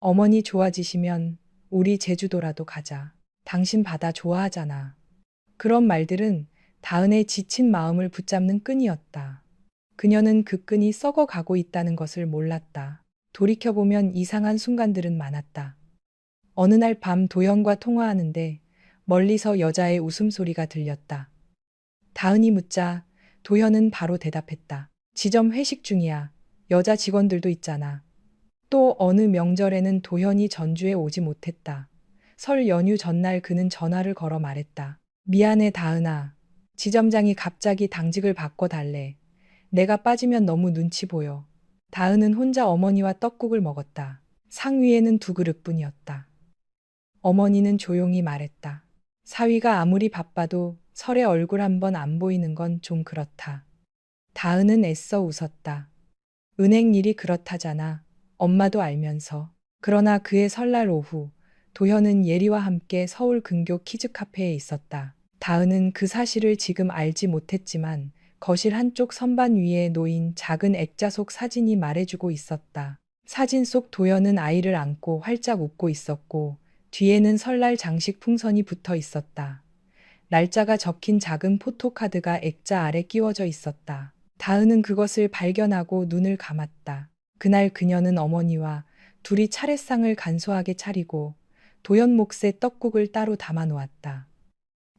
어머니 좋아지시면 우리 제주도라도 가자. 당신 바다 좋아하잖아. 그런 말들은 다은의 지친 마음을 붙잡는 끈이었다. 그녀는 그 끈이 썩어가고 있다는 것을 몰랐다. 돌이켜보면 이상한 순간들은 많았다. 어느 날 밤 도연과 통화하는데 멀리서 여자의 웃음소리가 들렸다. 다은이 묻자 도연은 바로 대답했다. 지점 회식 중이야. 여자 직원들도 있잖아. 또 어느 명절에는 도연이 전주에 오지 못했다. 설 연휴 전날 그는 전화를 걸어 말했다. 미안해 다은아. 지점장이 갑자기 당직을 바꿔달래. 내가 빠지면 너무 눈치 보여. 다은은 혼자 어머니와 떡국을 먹었다. 상 위에는 2그릇뿐이었다. 어머니는 조용히 말했다. 사위가 아무리 바빠도 설에 얼굴 한번 안 보이는 건 좀 그렇다. 다은은 애써 웃었다. 은행 일이 그렇다잖아. 엄마도 알면서. 그러나 그의 설날 오후 도현은 예리와 함께 서울 근교 키즈카페에 있었다. 다은은 그 사실을 지금 알지 못했지만 거실 한쪽 선반 위에 놓인 작은 액자 속 사진이 말해주고 있었다. 사진 속 도연은 아이를 안고 활짝 웃고 있었고 뒤에는 설날 장식 풍선이 붙어 있었다. 날짜가 적힌 작은 포토카드가 액자 아래 끼워져 있었다. 다은은 그것을 발견하고 눈을 감았다. 그날 그녀는 어머니와 둘이 차례상을 간소하게 차리고 도연 몫의 떡국을 따로 담아 놓았다.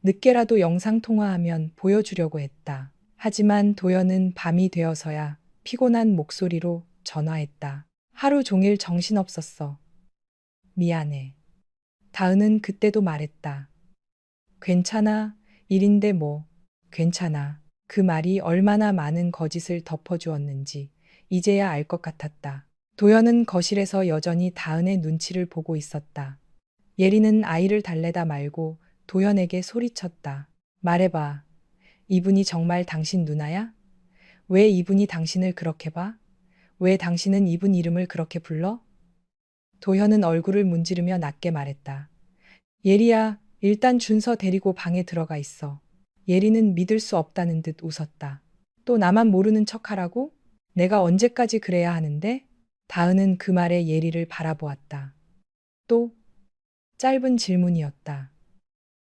늦게라도 영상통화하면 보여주려고 했다. 하지만 도연은 밤이 되어서야 피곤한 목소리로 전화했다. 하루 종일 정신없었어. 미안해. 다은은 그때도 말했다. 괜찮아. 일인데 뭐. 괜찮아. 그 말이 얼마나 많은 거짓을 덮어주었는지 이제야 알 것 같았다. 도연은 거실에서 여전히 다은의 눈치를 보고 있었다. 예리는 아이를 달래다 말고 도연에게 소리쳤다. 말해봐. 이분이 정말 당신 누나야? 왜 이분이 당신을 그렇게 봐? 왜 당신은 이분 이름을 그렇게 불러? 도현은 얼굴을 문지르며 낮게 말했다. 예리야, 일단 준서 데리고 방에 들어가 있어. 예리는 믿을 수 없다는 듯 웃었다. 또 나만 모르는 척하라고? 내가 언제까지 그래야 하는데? 다은은 그 말에 예리를 바라보았다. 또? 짧은 질문이었다.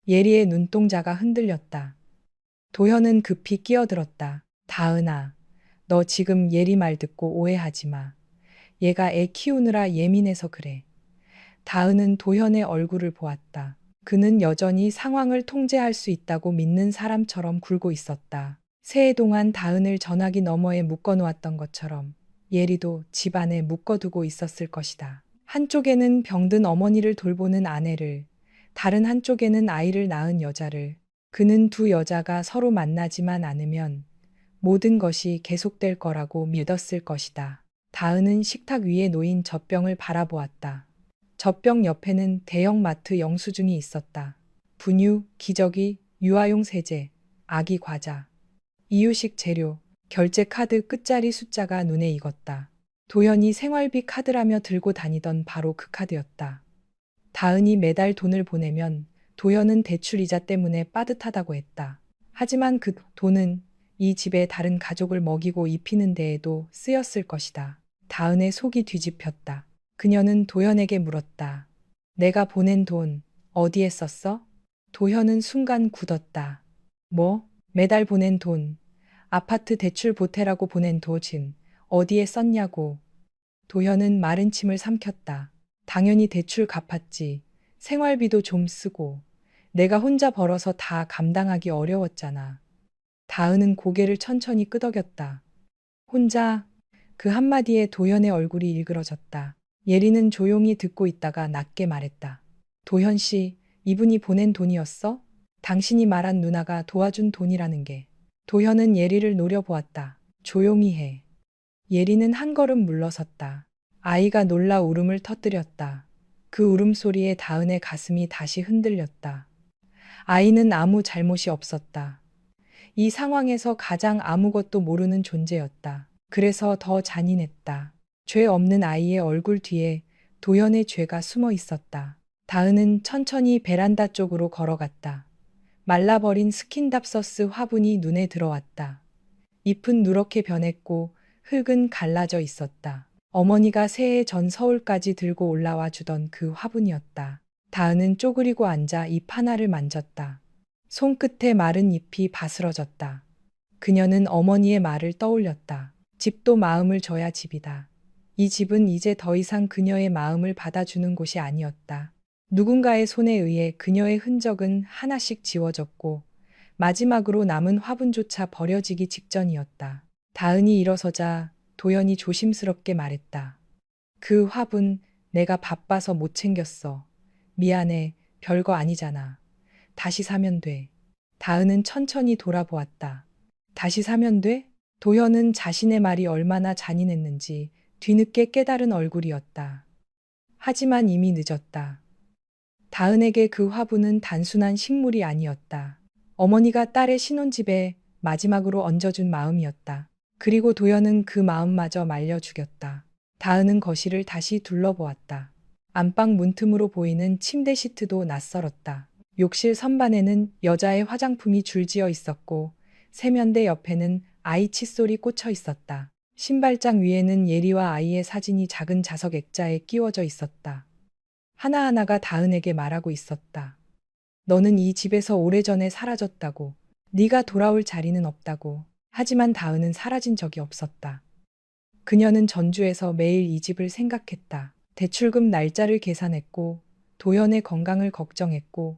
예리의 눈동자가 흔들렸다. 도현은 급히 끼어들었다. 다은아, 너 지금 예리 말 듣고 오해하지 마. 얘가 애 키우느라 예민해서 그래. 다은은 도현의 얼굴을 보았다. 그는 여전히 상황을 통제할 수 있다고 믿는 사람처럼 굴고 있었다. 새해 동안 다은을 전화기 너머에 묶어놓았던 것처럼 예리도 집안에 묶어두고 있었을 것이다. 한쪽에는 병든 어머니를 돌보는 아내를, 다른 한쪽에는 아이를 낳은 여자를. 그는 두 여자가 서로 만나지만 않으면 모든 것이 계속될 거라고 믿었을 것이다. 다은은 식탁 위에 놓인 젖병을 바라보았다. 젖병 옆에는 대형마트 영수증이 있었다. 분유, 기저귀, 유아용 세제, 아기 과자, 이유식 재료, 결제 카드 끝자리 숫자가 눈에 익었다. 도현이 생활비 카드라며 들고 다니던 바로 그 카드였다. 다은이 매달 돈을 보내면 도현은 대출 이자 때문에 빠듯하다고 했다. 하지만 그 돈은 이 집의 다른 가족을 먹이고 입히는 데에도 쓰였을 것이다. 다은의 속이 뒤집혔다. 그녀는 도현에게 물었다. 내가 보낸 돈 어디에 썼어? 도현은 순간 굳었다. 뭐? 매달 보낸 돈. 아파트 대출 보태라고 보낸 도진 어디에 썼냐고. 도현은 마른 침을 삼켰다. 당연히 대출 갚았지. 생활비도 좀 쓰고. 내가 혼자 벌어서 다 감당하기 어려웠잖아. 다은은 고개를 천천히 끄덕였다. 혼자? 그 한마디에 도현의 얼굴이 일그러졌다. 예리는 조용히 듣고 있다가 낮게 말했다. 도현 씨, 이분이 보낸 돈이었어? 당신이 말한 누나가 도와준 돈이라는 게. 도현은 예리를 노려보았다. 조용히 해. 예리는 한 걸음 물러섰다. 아이가 놀라 울음을 터뜨렸다. 그 울음소리에 다은의 가슴이 다시 흔들렸다. 아이는 아무 잘못이 없었다. 이 상황에서 가장 아무것도 모르는 존재였다. 그래서 더 잔인했다. 죄 없는 아이의 얼굴 뒤에 도현의 죄가 숨어 있었다. 다은은 천천히 베란다 쪽으로 걸어갔다. 말라버린 스킨답서스 화분이 눈에 들어왔다. 잎은 누렇게 변했고 흙은 갈라져 있었다. 어머니가 새해 전 서울까지 들고 올라와 주던 그 화분이었다. 다은은 쪼그리고 앉아 잎 하나를 만졌다. 손끝에 마른 잎이 바스러졌다. 그녀는 어머니의 말을 떠올렸다. 집도 마음을 줘야 집이다. 이 집은 이제 더 이상 그녀의 마음을 받아주는 곳이 아니었다. 누군가의 손에 의해 그녀의 흔적은 하나씩 지워졌고 마지막으로 남은 화분조차 버려지기 직전이었다. 다은이 일어서자 도연이 조심스럽게 말했다. 그 화분 내가 바빠서 못 챙겼어. 미안해. 별거 아니잖아. 다시 사면 돼. 다은은 천천히 돌아보았다. 다시 사면 돼? 도현은 자신의 말이 얼마나 잔인했는지 뒤늦게 깨달은 얼굴이었다. 하지만 이미 늦었다. 다은에게 그 화분은 단순한 식물이 아니었다. 어머니가 딸의 신혼집에 마지막으로 얹어준 마음이었다. 그리고 도현은 그 마음마저 말려 죽였다. 다은은 거실을 다시 둘러보았다. 안방 문틈으로 보이는 침대 시트도 낯설었다. 욕실 선반에는 여자의 화장품이 줄지어 있었고 세면대 옆에는 아이 칫솔이 꽂혀 있었다. 신발장 위에는 예리와 아이의 사진이 작은 자석 액자에 끼워져 있었다. 하나하나가 다은에게 말하고 있었다. 너는 이 집에서 오래전에 사라졌다고. 네가 돌아올 자리는 없다고. 하지만 다은은 사라진 적이 없었다. 그녀는 전주에서 매일 이 집을 생각했다. 대출금 날짜를 계산했고 도연의 건강을 걱정했고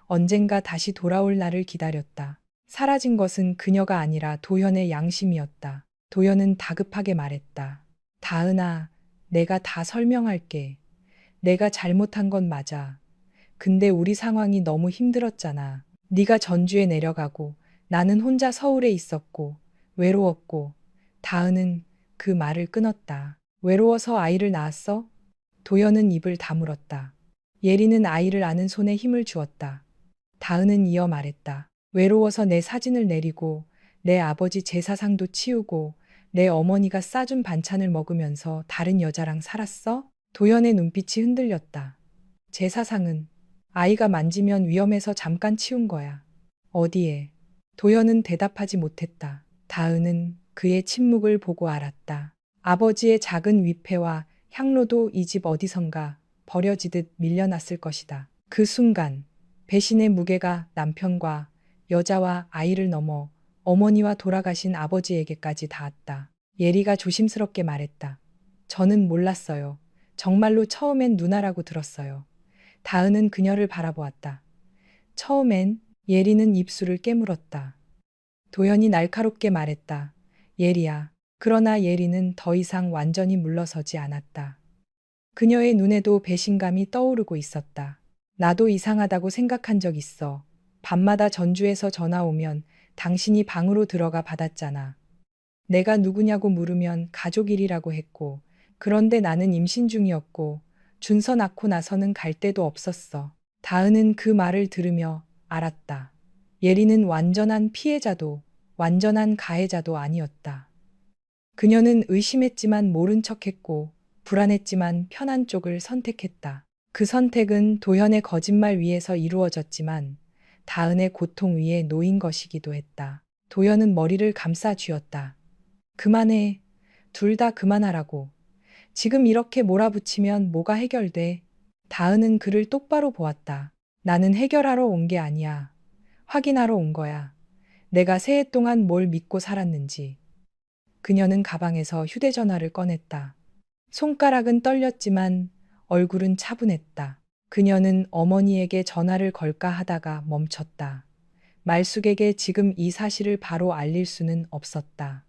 언젠가 다시 돌아올 날을 기다렸다. 사라진 것은 그녀가 아니라 도연의 양심이었다. 도연은 다급하게 말했다. 다은아, 내가 다 설명할게. 내가 잘못한 건 맞아. 근데 우리 상황이 너무 힘들었잖아. 네가 전주에 내려가고 나는 혼자 서울에 있었고 외로웠고. 다은은 그 말을 끊었다. 외로워서 아이를 낳았어? 도연은 입을 다물었다. 예리는 아이를 안은 손에 힘을 주었다. 다은은 이어 말했다. 외로워서 내 사진을 내리고 내 아버지 제사상도 치우고 내 어머니가 싸준 반찬을 먹으면서 다른 여자랑 살았어? 도연의 눈빛이 흔들렸다. 제 사상은 아이가 만지면 위험해서 잠깐 치운 거야. 어디에? 도연은 대답하지 못했다. 다은은 그의 침묵을 보고 알았다. 아버지의 작은 위패와 향로도 이 집 어디선가 버려지듯 밀려났을 것이다. 그 순간 배신의 무게가 남편과 여자와 아이를 넘어 어머니와 돌아가신 아버지에게까지 닿았다. 예리가 조심스럽게 말했다. 저는 몰랐어요. 정말로 처음엔 누나라고 들었어요. 다은은 그녀를 바라보았다. 처음엔 예리는 입술을 깨물었다. 도연이 날카롭게 말했다. 예리야. 그러나 예리는 더 이상 완전히 물러서지 않았다. 그녀의 눈에도 배신감이 떠오르고 있었다. 나도 이상하다고 생각한 적 있어. 밤마다 전주에서 전화 오면 당신이 방으로 들어가 받았잖아. 내가 누구냐고 물으면 가족 일이라고 했고, 그런데 나는 임신 중이었고, 준서 낳고 나서는 갈 데도 없었어. 다은은 그 말을 들으며 알았다. 예리는 완전한 피해자도 완전한 가해자도 아니었다. 그녀는 의심했지만 모른 척했고 불안했지만 편한 쪽을 선택했다. 그 선택은 도현의 거짓말 위에서 이루어졌지만 다은의 고통 위에 놓인 것이기도 했다. 도현은 머리를 감싸 쥐었다. 그만해. 둘 다 그만하라고. 지금 이렇게 몰아붙이면 뭐가 해결돼? 다은은 그를 똑바로 보았다. 나는 해결하러 온 게 아니야. 확인하러 온 거야. 내가 새해 동안 뭘 믿고 살았는지. 그녀는 가방에서 휴대전화를 꺼냈다. 손가락은 떨렸지만 얼굴은 차분했다. 그녀는 어머니에게 전화를 걸까 하다가 멈췄다. 말숙에게 지금 이 사실을 바로 알릴 수는 없었다.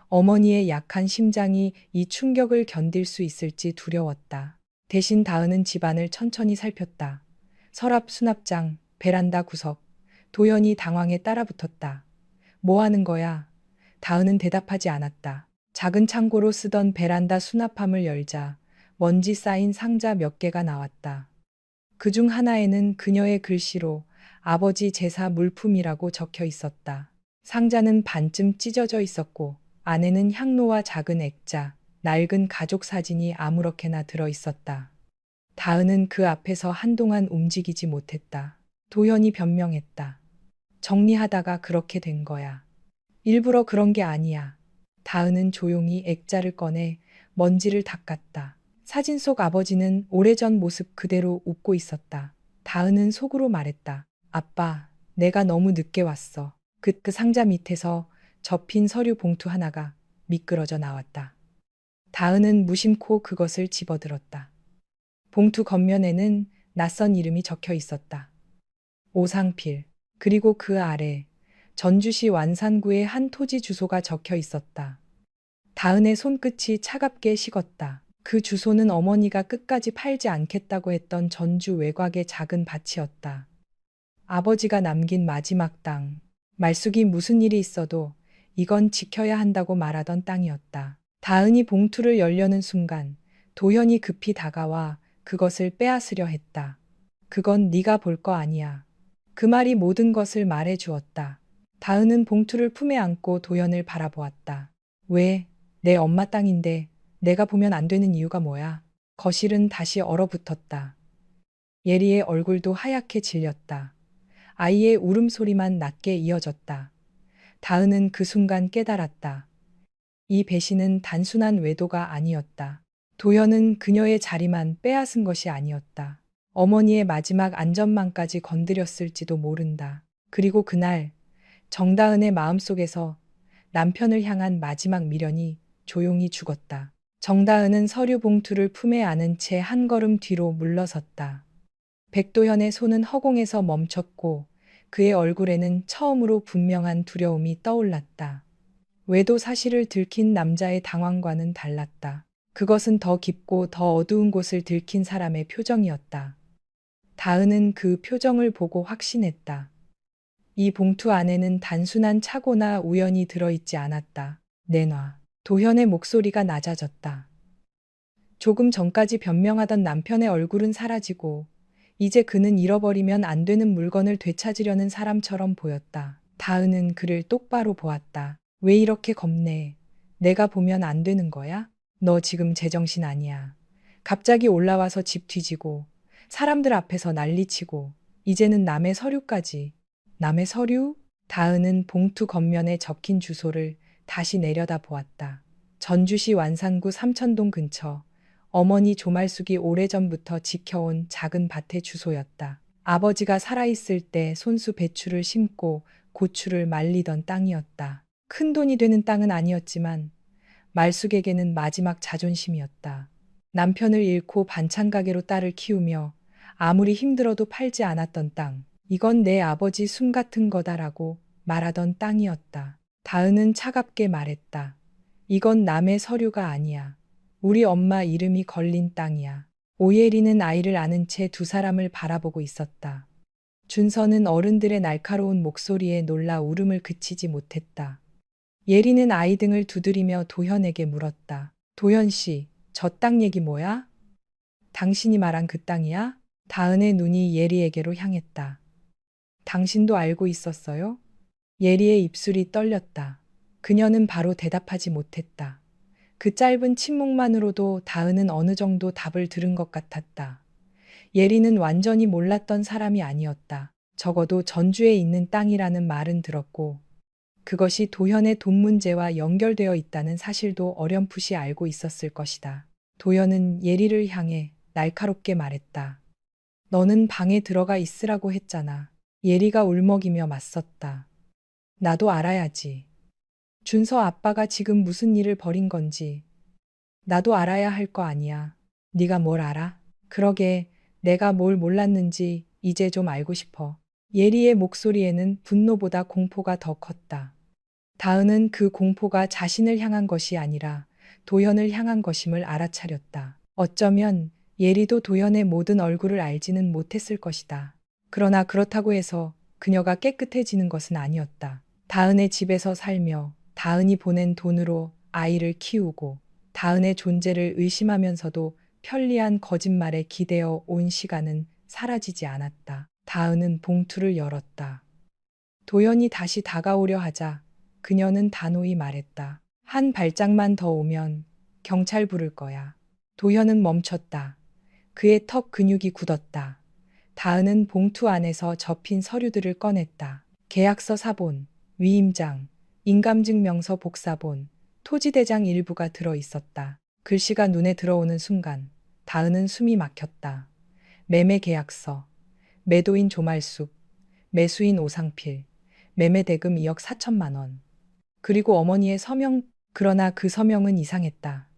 어머니의 약한 심장이 이 충격을 견딜 수 있을지 두려웠다. 대신 다은은 집안을 천천히 살폈다. 서랍 수납장, 베란다 구석, 도연이 당황해 따라붙었다. 뭐 하는 거야? 다은은 대답하지 않았다. 작은 창고로 쓰던 베란다 수납함을 열자 먼지 쌓인 상자 몇 개가 나왔다. 그중 하나에는 그녀의 글씨로 아버지 제사 물품이라고 적혀 있었다. 상자는 반쯤 찢어져 있었고 안에는 향로와 작은 액자, 낡은 가족 사진이 아무렇게나 들어 있었다. 다은은 그 앞에서 한동안 움직이지 못했다. 도현이 변명했다. 정리하다가 그렇게 된 거야. 일부러 그런 게 아니야. 다은은 조용히 액자를 꺼내 먼지를 닦았다. 사진 속 아버지는 오래전 모습 그대로 웃고 있었다. 다은은 속으로 말했다. 아빠, 내가 너무 늦게 왔어. 그 상자 밑에서 접힌 서류 봉투 하나가 미끄러져 나왔다. 다은은 무심코 그것을 집어들었다. 봉투 겉면에는 낯선 이름이 적혀 있었다. 오상필. 그리고 그 아래 전주시 완산구의 한 토지 주소가 적혀 있었다. 다은의 손끝이 차갑게 식었다. 그 주소는 어머니가 끝까지 팔지 않겠다고 했던 전주 외곽의 작은 밭이었다. 아버지가 남긴 마지막 땅. 말숙이 무슨 일이 있어도 이건 지켜야 한다고 말하던 땅이었다. 다은이 봉투를 열려는 순간 도현이 급히 다가와 그것을 빼앗으려 했다. 그건 네가 볼 거 아니야. 그 말이 모든 것을 말해 주었다. 다은은 봉투를 품에 안고 도연을 바라보았다. 왜? 내 엄마 땅인데 내가 보면 안 되는 이유가 뭐야? 거실은 다시 얼어붙었다. 예리의 얼굴도 하얗게 질렸다. 아이의 울음소리만 낮게 이어졌다. 다은은 그 순간 깨달았다. 이 배신은 단순한 외도가 아니었다. 도연은 그녀의 자리만 빼앗은 것이 아니었다. 어머니의 마지막 안전망까지 건드렸을지도 모른다. 그리고 그날 정다은의 마음속에서 남편을 향한 마지막 미련이 조용히 죽었다. 정다은은 서류 봉투를 품에 안은 채 한 걸음 뒤로 물러섰다. 백도현의 손은 허공에서 멈췄고 그의 얼굴에는 처음으로 분명한 두려움이 떠올랐다. 외도 사실을 들킨 남자의 당황과는 달랐다. 그것은 더 깊고 더 어두운 곳을 들킨 사람의 표정이었다. 다은은 그 표정을 보고 확신했다. 이 봉투 안에는 단순한 착오나 우연이 들어있지 않았다. 내놔. 도현의 목소리가 낮아졌다. 조금 전까지 변명하던 남편의 얼굴은 사라지고 이제 그는 잃어버리면 안 되는 물건을 되찾으려는 사람처럼 보였다. 다은은 그를 똑바로 보았다. 왜 이렇게 겁내? 내가 보면 안 되는 거야? 너 지금 제정신 아니야. 갑자기 올라와서 집 뒤지고 사람들 앞에서 난리치고 이제는 남의 서류까지. 남의 서류? 다은은 봉투 겉면에 적힌 주소를 다시 내려다 보았다. 전주시 완산구 삼천동 근처 어머니 조말숙이 오래전부터 지켜온 작은 밭의 주소였다. 아버지가 살아있을 때 손수 배추를 심고 고추를 말리던 땅이었다. 큰 돈이 되는 땅은 아니었지만 말숙에게는 마지막 자존심이었다. 남편을 잃고 반찬 가게로 딸을 키우며 아무리 힘들어도 팔지 않았던 땅. 이건 내 아버지 숨 같은 거다라고 말하던 땅이었다. 다은은 차갑게 말했다. 이건 남의 서류가 아니야. 우리 엄마 이름이 걸린 땅이야. 오예리는 아이를 안은 채 두 사람을 바라보고 있었다. 준서는 어른들의 날카로운 목소리에 놀라 울음을 그치지 못했다. 예리는 아이 등을 두드리며 도현에게 물었다. 도현 씨, 저 땅 얘기 뭐야? 당신이 말한 그 땅이야? 다은의 눈이 예리에게로 향했다. 당신도 알고 있었어요? 예리의 입술이 떨렸다. 그녀는 바로 대답하지 못했다. 그 짧은 침묵만으로도 다은은 어느 정도 답을 들은 것 같았다. 예리는 완전히 몰랐던 사람이 아니었다. 적어도 전주에 있는 땅이라는 말은 들었고 그것이 도현의 돈 문제와 연결되어 있다는 사실도 어렴풋이 알고 있었을 것이다. 도현은 예리를 향해 날카롭게 말했다. 너는 방에 들어가 있으라고 했잖아. 예리가 울먹이며 맞섰다. 나도 알아야지. 준서 아빠가 지금 무슨 일을 벌인 건지 나도 알아야 할 거 아니야. 네가 뭘 알아? 그러게 내가 뭘 몰랐는지 이제 좀 알고 싶어. 예리의 목소리에는 분노보다 공포가 더 컸다. 다은은 그 공포가 자신을 향한 것이 아니라 도현을 향한 것임을 알아차렸다. 어쩌면 예리도 도현의 모든 얼굴을 알지는 못했을 것이다. 그러나 그렇다고 해서 그녀가 깨끗해지는 것은 아니었다. 다은의 집에서 살며 다은이 보낸 돈으로 아이를 키우고 다은의 존재를 의심하면서도 편리한 거짓말에 기대어 온 시간은 사라지지 않았다. 다은은 봉투를 열었다. 도연이 다시 다가오려 하자 그녀는 단호히 말했다. 한 발짝만 더 오면 경찰 부를 거야. 도현은 멈췄다. 그의 턱 근육이 굳었다. 다은은 봉투 안에서 접힌 서류들을 꺼냈다. 계약서 사본, 위임장, 인감증명서 복사본, 토지대장 일부가 들어 있었다. 글씨가 눈에 들어오는 순간 다은은 숨이 막혔다. 매매 계약서, 매도인 조말숙, 매수인 오상필, 매매 대금 2억 4천만 원. 그리고 어머니의 서명, 그러나 그 서명은 이상했다.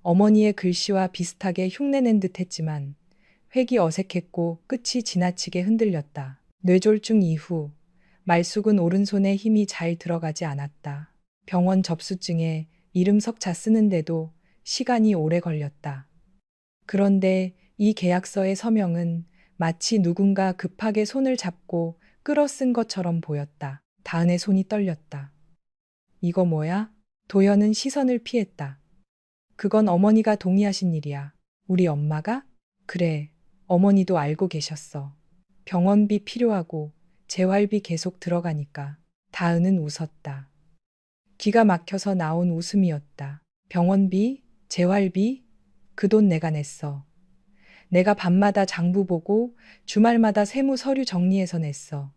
어머니의 글씨와 비슷하게 흉내낸 듯 했지만 획이 어색했고 끝이 지나치게 흔들렸다. 뇌졸중 이후 말숙은 오른손에 힘이 잘 들어가지 않았다. 병원 접수증에 이름 석자 쓰는데도 시간이 오래 걸렸다. 그런데 이 계약서의 서명은 마치 누군가 급하게 손을 잡고 끌어 쓴 것처럼 보였다. 다은의 손이 떨렸다. 이거 뭐야? 도연은 시선을 피했다. 그건 어머니가 동의하신 일이야. 우리 엄마가? 그래, 어머니도 알고 계셨어. 병원비 필요하고 재활비 계속 들어가니까. 다은은 웃었다. 기가 막혀서 나온 웃음이었다. 병원비? 재활비? 그 돈 내가 냈어. 내가 밤마다 장부 보고 주말마다 세무 서류 정리해서 냈어.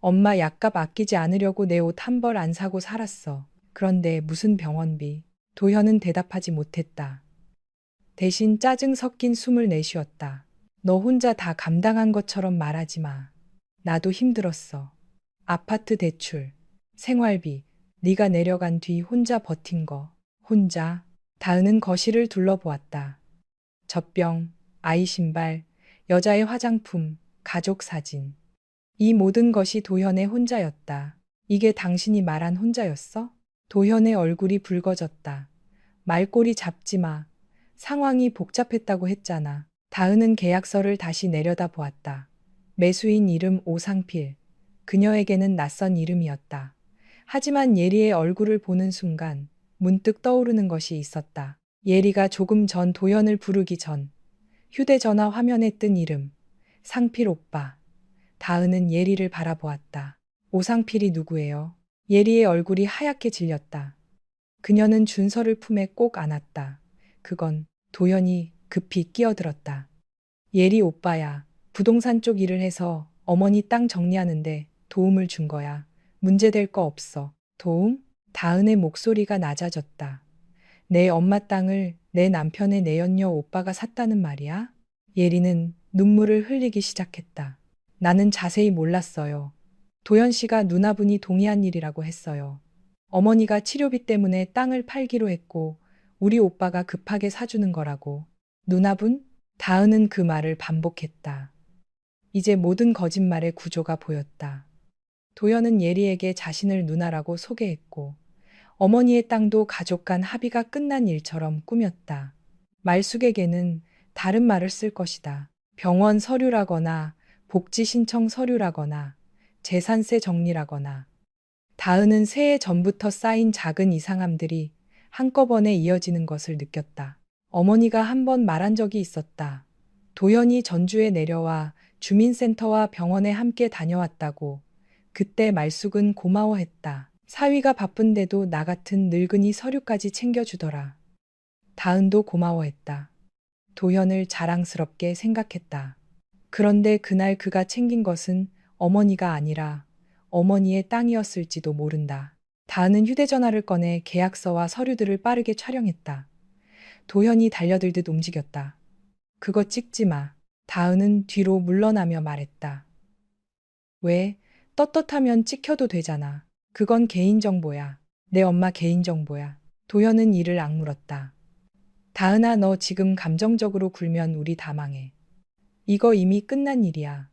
엄마 약값 아끼지 않으려고 내 옷 한 벌 안 사고 살았어. 그런데 무슨 병원비? 도현은 대답하지 못했다. 대신 짜증 섞인 숨을 내쉬었다. 너 혼자 다 감당한 것처럼 말하지 마. 나도 힘들었어. 아파트 대출, 생활비, 네가 내려간 뒤 혼자 버틴 거. 혼자. 다은은 거실을 둘러보았다. 젖병, 아이 신발, 여자의 화장품, 가족 사진. 이 모든 것이 도현의 혼자였다. 이게 당신이 말한 혼자였어? 도현의 얼굴이 붉어졌다. 말꼬리 잡지 마. 상황이 복잡했다고 했잖아. 다은은 계약서를 다시 내려다 보았다. 매수인 이름 오상필. 그녀에게는 낯선 이름이었다. 하지만 예리의 얼굴을 보는 순간 문득 떠오르는 것이 있었다. 예리가 조금 전 도연을 부르기 전 휴대전화 화면에 뜬 이름. 상필 오빠. 다은은 예리를 바라보았다. 오상필이 누구예요? 예리의 얼굴이 하얗게 질렸다. 그녀는 준서를 품에 꼭 안았다. 그건 도연이 급히 끼어들었다. 예리 오빠야, 부동산 쪽 일을 해서 어머니 땅 정리하는데 도움을 준 거야. 문제될 거 없어. 도움? 다은의 목소리가 낮아졌다. 내 엄마 땅을 내 남편의 내연녀 오빠가 샀다는 말이야? 예리는 눈물을 흘리기 시작했다. 나는 자세히 몰랐어요. 도연 씨가 누나분이 동의한 일이라고 했어요. 어머니가 치료비 때문에 땅을 팔기로 했고 우리 오빠가 급하게 사주는 거라고. 누나분? 다은은 그 말을 반복했다. 이제 모든 거짓말의 구조가 보였다. 도연은 예리에게 자신을 누나라고 소개했고 어머니의 땅도 가족 간 합의가 끝난 일처럼 꾸몄다. 말숙에게는 다른 말을 쓸 것이다. 병원 서류라거나 복지 신청 서류라거나 재산세 정리라거나. 다은은 새해 전부터 쌓인 작은 이상함들이 한꺼번에 이어지는 것을 느꼈다. 어머니가 한 번 말한 적이 있었다. 도연이 전주에 내려와 주민센터와 병원에 함께 다녀왔다고. 그때 말숙은 고마워했다. 사위가 바쁜데도 나 같은 늙은이 서류까지 챙겨주더라. 다은도 고마워했다. 도연을 자랑스럽게 생각했다. 그런데 그날 그가 챙긴 것은 어머니가 아니라 어머니의 땅이었을지도 모른다. 다은은 휴대전화를 꺼내 계약서와 서류들을 빠르게 촬영했다. 도현이 달려들듯 움직였다. 그거 찍지 마. 다은은 뒤로 물러나며 말했다. 왜? 떳떳하면 찍혀도 되잖아. 그건 개인정보야. 내 엄마 개인정보야. 도현은 이를 악물었다. 다은아, 너 지금 감정적으로 굴면 우리 다 망해. 이거 이미 끝난 일이야.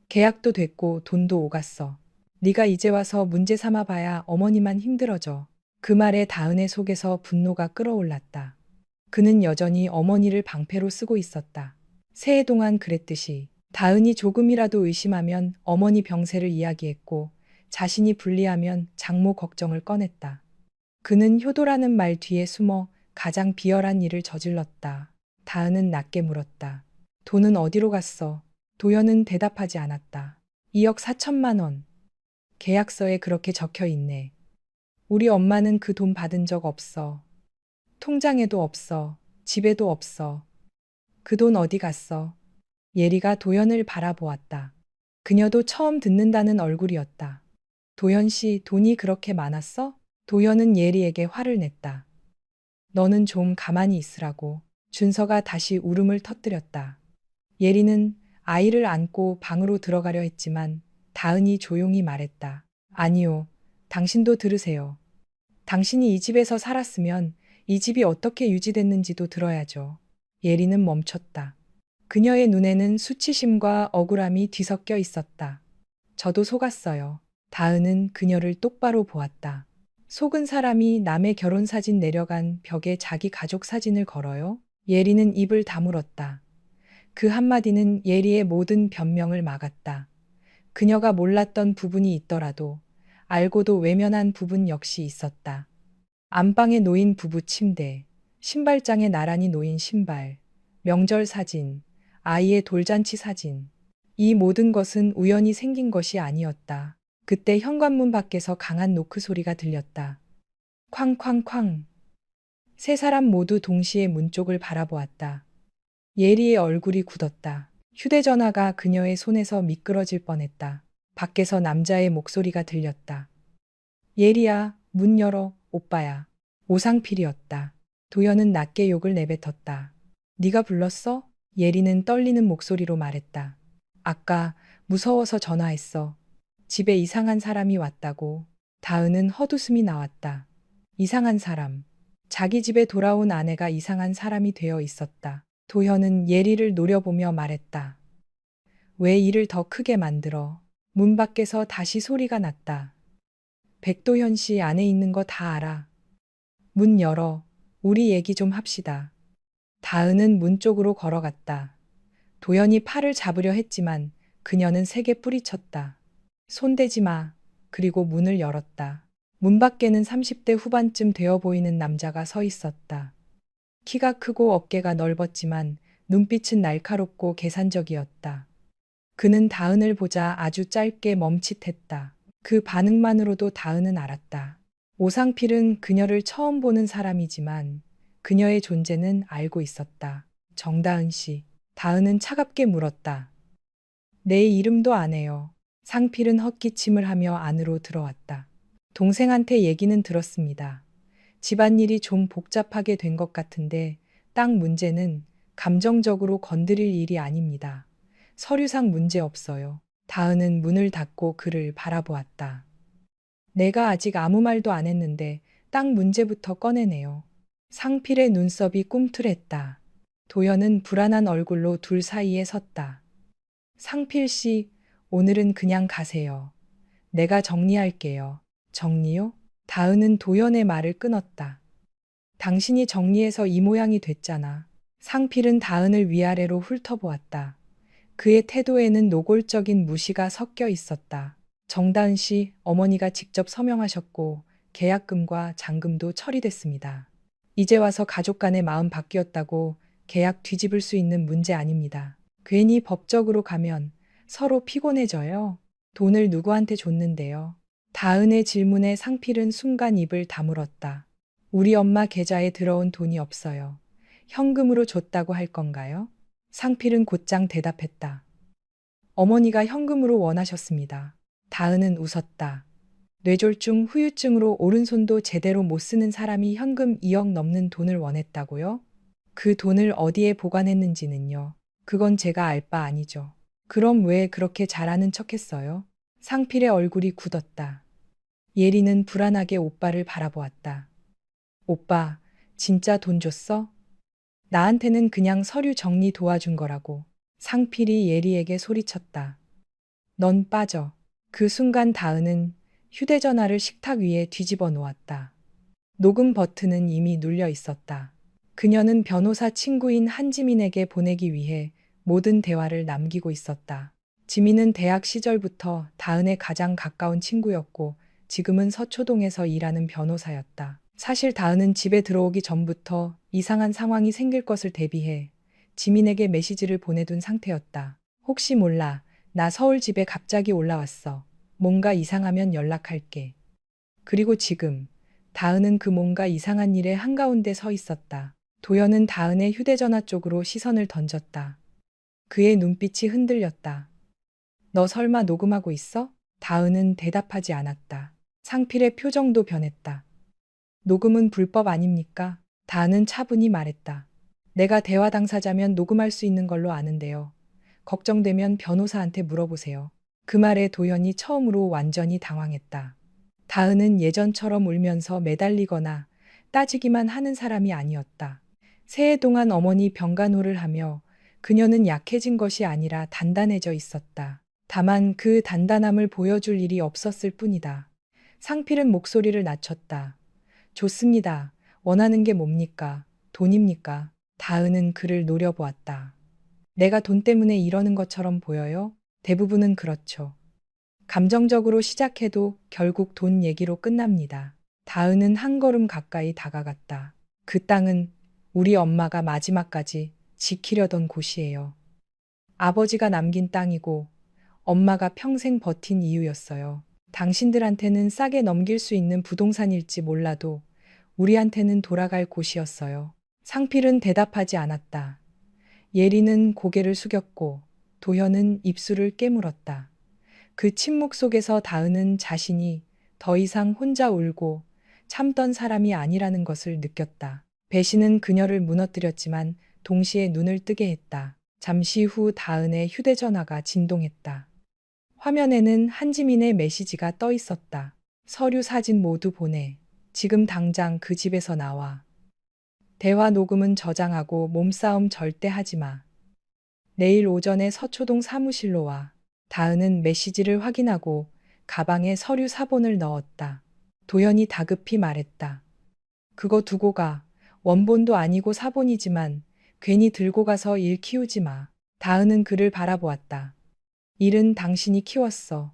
계약도 됐고 돈도 오갔어. 네가 이제 와서 문제 삼아 봐야 어머니만 힘들어져. 그 말에 다은의 속에서 분노가 끓어올랐다. 그는 여전히 어머니를 방패로 쓰고 있었다. 새해 동안 그랬듯이 다은이 조금이라도 의심하면 어머니 병세를 이야기했고 자신이 불리하면 장모 걱정을 꺼냈다. 그는 효도라는 말 뒤에 숨어 가장 비열한 일을 저질렀다. 다은은 낮게 물었다. 돈은 어디로 갔어? 도연은 대답하지 않았다. 2억 4천만 원. 계약서에 그렇게 적혀 있네. 우리 엄마는 그 돈 받은 적 없어. 통장에도 없어. 집에도 없어. 그 돈 어디 갔어? 예리가 도연을 바라보았다. 그녀도 처음 듣는다는 얼굴이었다. 도연 씨, 돈이 그렇게 많았어? 도연은 예리에게 화를 냈다. 너는 좀 가만히 있으라고. 준서가 다시 울음을 터뜨렸다. 예리는 아이를 안고 방으로 들어가려 했지만 다은이 조용히 말했다. 아니요. 당신도 들으세요. 당신이 이 집에서 살았으면 이 집이 어떻게 유지됐는지도 들어야죠. 예리는 멈췄다. 그녀의 눈에는 수치심과 억울함이 뒤섞여 있었다. 저도 속았어요. 다은은 그녀를 똑바로 보았다. 속은 사람이 남의 결혼 사진 내려간 벽에 자기 가족 사진을 걸어요? 예리는 입을 다물었다. 그 한마디는 예리의 모든 변명을 막았다. 그녀가 몰랐던 부분이 있더라도 알고도 외면한 부분 역시 있었다. 안방에 놓인 부부 침대, 신발장에 나란히 놓인 신발, 명절 사진, 아이의 돌잔치 사진. 이 모든 것은 우연히 생긴 것이 아니었다. 그때 현관문 밖에서 강한 노크 소리가 들렸다. 쾅쾅쾅. 세 사람 모두 동시에 문 쪽을 바라보았다. 예리의 얼굴이 굳었다. 휴대전화가 그녀의 손에서 미끄러질 뻔했다. 밖에서 남자의 목소리가 들렸다. 예리야, 문 열어, 오빠야. 오상필이었다. 도연은 낮게 욕을 내뱉었다. 네가 불렀어? 예리는 떨리는 목소리로 말했다. 아까 무서워서 전화했어. 집에 이상한 사람이 왔다고. 다은은 헛웃음이 나왔다. 이상한 사람. 자기 집에 돌아온 아내가 이상한 사람이 되어 있었다. 도현은 예리를 노려보며 말했다. 왜 일을 더 크게 만들어? 문 밖에서 다시 소리가 났다. 백도현 씨 안에 있는 거 다 알아. 문 열어. 우리 얘기 좀 합시다. 다은은 문 쪽으로 걸어갔다. 도연이 팔을 잡으려 했지만 그녀는 세게 뿌리쳤다. 손대지 마. 그리고 문을 열었다. 문 밖에는 30대 후반쯤 되어 보이는 남자가 서 있었다. 키가 크고 어깨가 넓었지만 눈빛은 날카롭고 계산적이었다. 그는 다은을 보자 아주 짧게 멈칫했다. 그 반응만으로도 다은은 알았다. 오상필은 그녀를 처음 보는 사람이지만 그녀의 존재는 알고 있었다. 정다은 씨. 다은은 차갑게 물었다. 내 이름도 안 해요. 상필은 헛기침을 하며 안으로 들어왔다. 동생한테 얘기는 들었습니다. 집안일이 좀 복잡하게 된 것 같은데 딱 문제는 감정적으로 건드릴 일이 아닙니다. 서류상 문제 없어요. 다은은 문을 닫고 그를 바라보았다. 내가 아직 아무 말도 안 했는데 딱 문제부터 꺼내네요. 상필의 눈썹이 꿈틀했다. 도연은 불안한 얼굴로 둘 사이에 섰다. 상필 씨, 오늘은 그냥 가세요. 내가 정리할게요. 정리요? 다은은 도연의 말을 끊었다. 당신이 정리해서 이 모양이 됐잖아. 상필은 다은을 위아래로 훑어보았다. 그의 태도에는 노골적인 무시가 섞여 있었다. 정다은 씨, 어머니가 직접 서명하셨고 계약금과 잔금도 처리됐습니다. 이제 와서 가족 간의 마음 바뀌었다고 계약 뒤집을 수 있는 문제 아닙니다. 괜히 법적으로 가면 서로 피곤해져요. 돈을 누구한테 줬는데요. 다은의 질문에 상필은 순간 입을 다물었다. 우리 엄마 계좌에 들어온 돈이 없어요. 현금으로 줬다고 할 건가요? 상필은 곧장 대답했다. 어머니가 현금으로 원하셨습니다. 다은은 웃었다. 뇌졸중 후유증으로 오른손도 제대로 못 쓰는 사람이 현금 2억 넘는 돈을 원했다고요? 그 돈을 어디에 보관했는지는요. 그건 제가 알 바 아니죠. 그럼 왜 그렇게 잘하는 척했어요? 상필의 얼굴이 굳었다. 예리는 불안하게 오빠를 바라보았다. 오빠, 진짜 돈 줬어? 나한테는 그냥 서류 정리 도와준 거라고. 상필이 예리에게 소리쳤다. 넌 빠져. 그 순간 다은은 휴대전화를 식탁 위에 뒤집어 놓았다. 녹음 버튼은 이미 눌려 있었다. 그녀는 변호사 친구인 한지민에게 보내기 위해 모든 대화를 남기고 있었다. 지민은 대학 시절부터 다은의 가장 가까운 친구였고 지금은 서초동에서 일하는 변호사였다. 사실 다은은 집에 들어오기 전부터 이상한 상황이 생길 것을 대비해 지민에게 메시지를 보내둔 상태였다. 혹시 몰라. 나 서울 집에 갑자기 올라왔어. 뭔가 이상하면 연락할게. 그리고 지금 다은은 그 뭔가 이상한 일의 한가운데 서 있었다. 도연은 다은의 휴대전화 쪽으로 시선을 던졌다. 그의 눈빛이 흔들렸다. 너 설마 녹음하고 있어? 다은은 대답하지 않았다. 상필의 표정도 변했다. 녹음은 불법 아닙니까? 다은은 차분히 말했다. 내가 대화 당사자면 녹음할 수 있는 걸로 아는데요. 걱정되면 변호사한테 물어보세요. 그 말에 도연이 처음으로 완전히 당황했다. 다은은 예전처럼 울면서 매달리거나 따지기만 하는 사람이 아니었다. 새해 동안 어머니 병간호를 하며 그녀는 약해진 것이 아니라 단단해져 있었다. 다만 그 단단함을 보여줄 일이 없었을 뿐이다. 상필은 목소리를 낮췄다. 좋습니다. 원하는 게 뭡니까? 돈입니까? 다은은 그를 노려보았다. 내가 돈 때문에 이러는 것처럼 보여요? 대부분은 그렇죠. 감정적으로 시작해도 결국 돈 얘기로 끝납니다. 다은은 한 걸음 가까이 다가갔다. 그 땅은 우리 엄마가 마지막까지 지키려던 곳이에요. 아버지가 남긴 땅이고 엄마가 평생 버틴 이유였어요. 당신들한테는 싸게 넘길 수 있는 부동산일지 몰라도 우리한테는 돌아갈 곳이었어요. 상필은 대답하지 않았다. 예리는 고개를 숙였고 도현은 입술을 깨물었다. 그 침묵 속에서 다은은 자신이 더 이상 혼자 울고 참던 사람이 아니라는 것을 느꼈다. 배신은 그녀를 무너뜨렸지만 동시에 눈을 뜨게 했다. 잠시 후 다은의 휴대전화가 진동했다. 화면에는 한지민의 메시지가 떠 있었다. 서류 사진 모두 보내. 지금 당장 그 집에서 나와. 대화 녹음은 저장하고 몸싸움 절대 하지 마. 내일 오전에 서초동 사무실로 와. 다은은 메시지를 확인하고 가방에 서류 사본을 넣었다. 도연이 다급히 말했다. 그거 두고 가. 원본도 아니고 사본이지만 괜히 들고 가서 일 키우지 마. 다은은 그를 바라보았다. 일은 당신이 키웠어.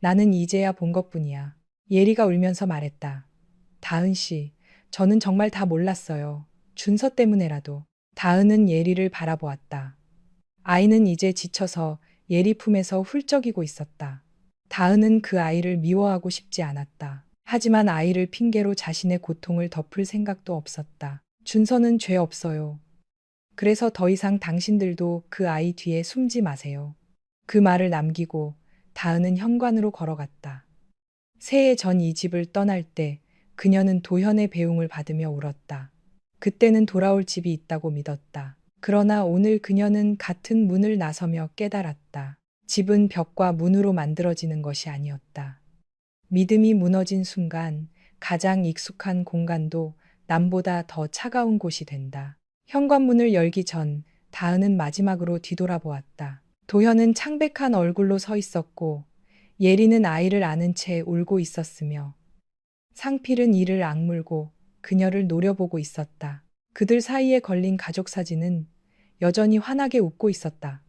나는 이제야 본 것뿐이야. 예리가 울면서 말했다. 다은 씨, 저는 정말 다 몰랐어요. 준서 때문에라도. 다은은 예리를 바라보았다. 아이는 이제 지쳐서 예리 품에서 훌쩍이고 있었다. 다은은 그 아이를 미워하고 싶지 않았다. 하지만 아이를 핑계로 자신의 고통을 덮을 생각도 없었다. 준서는 죄 없어요. 그래서 더 이상 당신들도 그 아이 뒤에 숨지 마세요. 그 말을 남기고 다은은 현관으로 걸어갔다. 새해 전 이 집을 떠날 때 그녀는 도현의 배웅을 받으며 울었다. 그때는 돌아올 집이 있다고 믿었다. 그러나 오늘 그녀는 같은 문을 나서며 깨달았다. 집은 벽과 문으로 만들어지는 것이 아니었다. 믿음이 무너진 순간 가장 익숙한 공간도 남보다 더 차가운 곳이 된다. 현관문을 열기 전 다은은 마지막으로 뒤돌아보았다. 도현은 창백한 얼굴로 서 있었고 예리는 아이를 안은 채 울고 있었으며 상필은 이를 악물고 그녀를 노려보고 있었다. 그들 사이에 걸린 가족 사진은 여전히 환하게 웃고 있었다.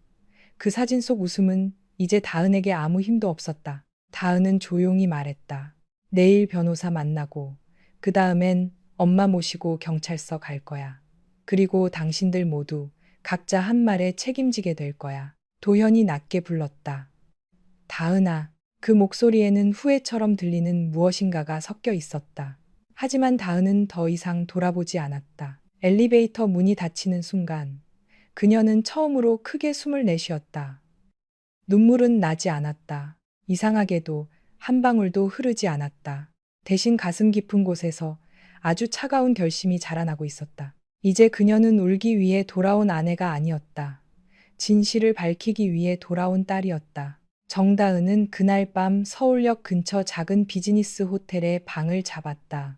그 사진 속 웃음은 이제 다은에게 아무 힘도 없었다. 다은은 조용히 말했다. 내일 변호사 만나고 그 다음엔 엄마 모시고 경찰서 갈 거야. 그리고 당신들 모두 각자 한 말에 책임지게 될 거야. 도현이 낮게 불렀다. 다은아. 그 목소리에는 후회처럼 들리는 무엇인가가 섞여 있었다. 하지만 다은은 더 이상 돌아보지 않았다. 엘리베이터 문이 닫히는 순간 그녀는 처음으로 크게 숨을 내쉬었다. 눈물은 나지 않았다. 이상하게도 한 방울도 흐르지 않았다. 대신 가슴 깊은 곳에서 아주 차가운 결심이 자라나고 있었다. 이제 그녀는 울기 위해 돌아온 아내가 아니었다. 진실을 밝히기 위해 돌아온 딸이었다. 정다은은 그날 밤 서울역 근처 작은 비즈니스 호텔에 방을 잡았다.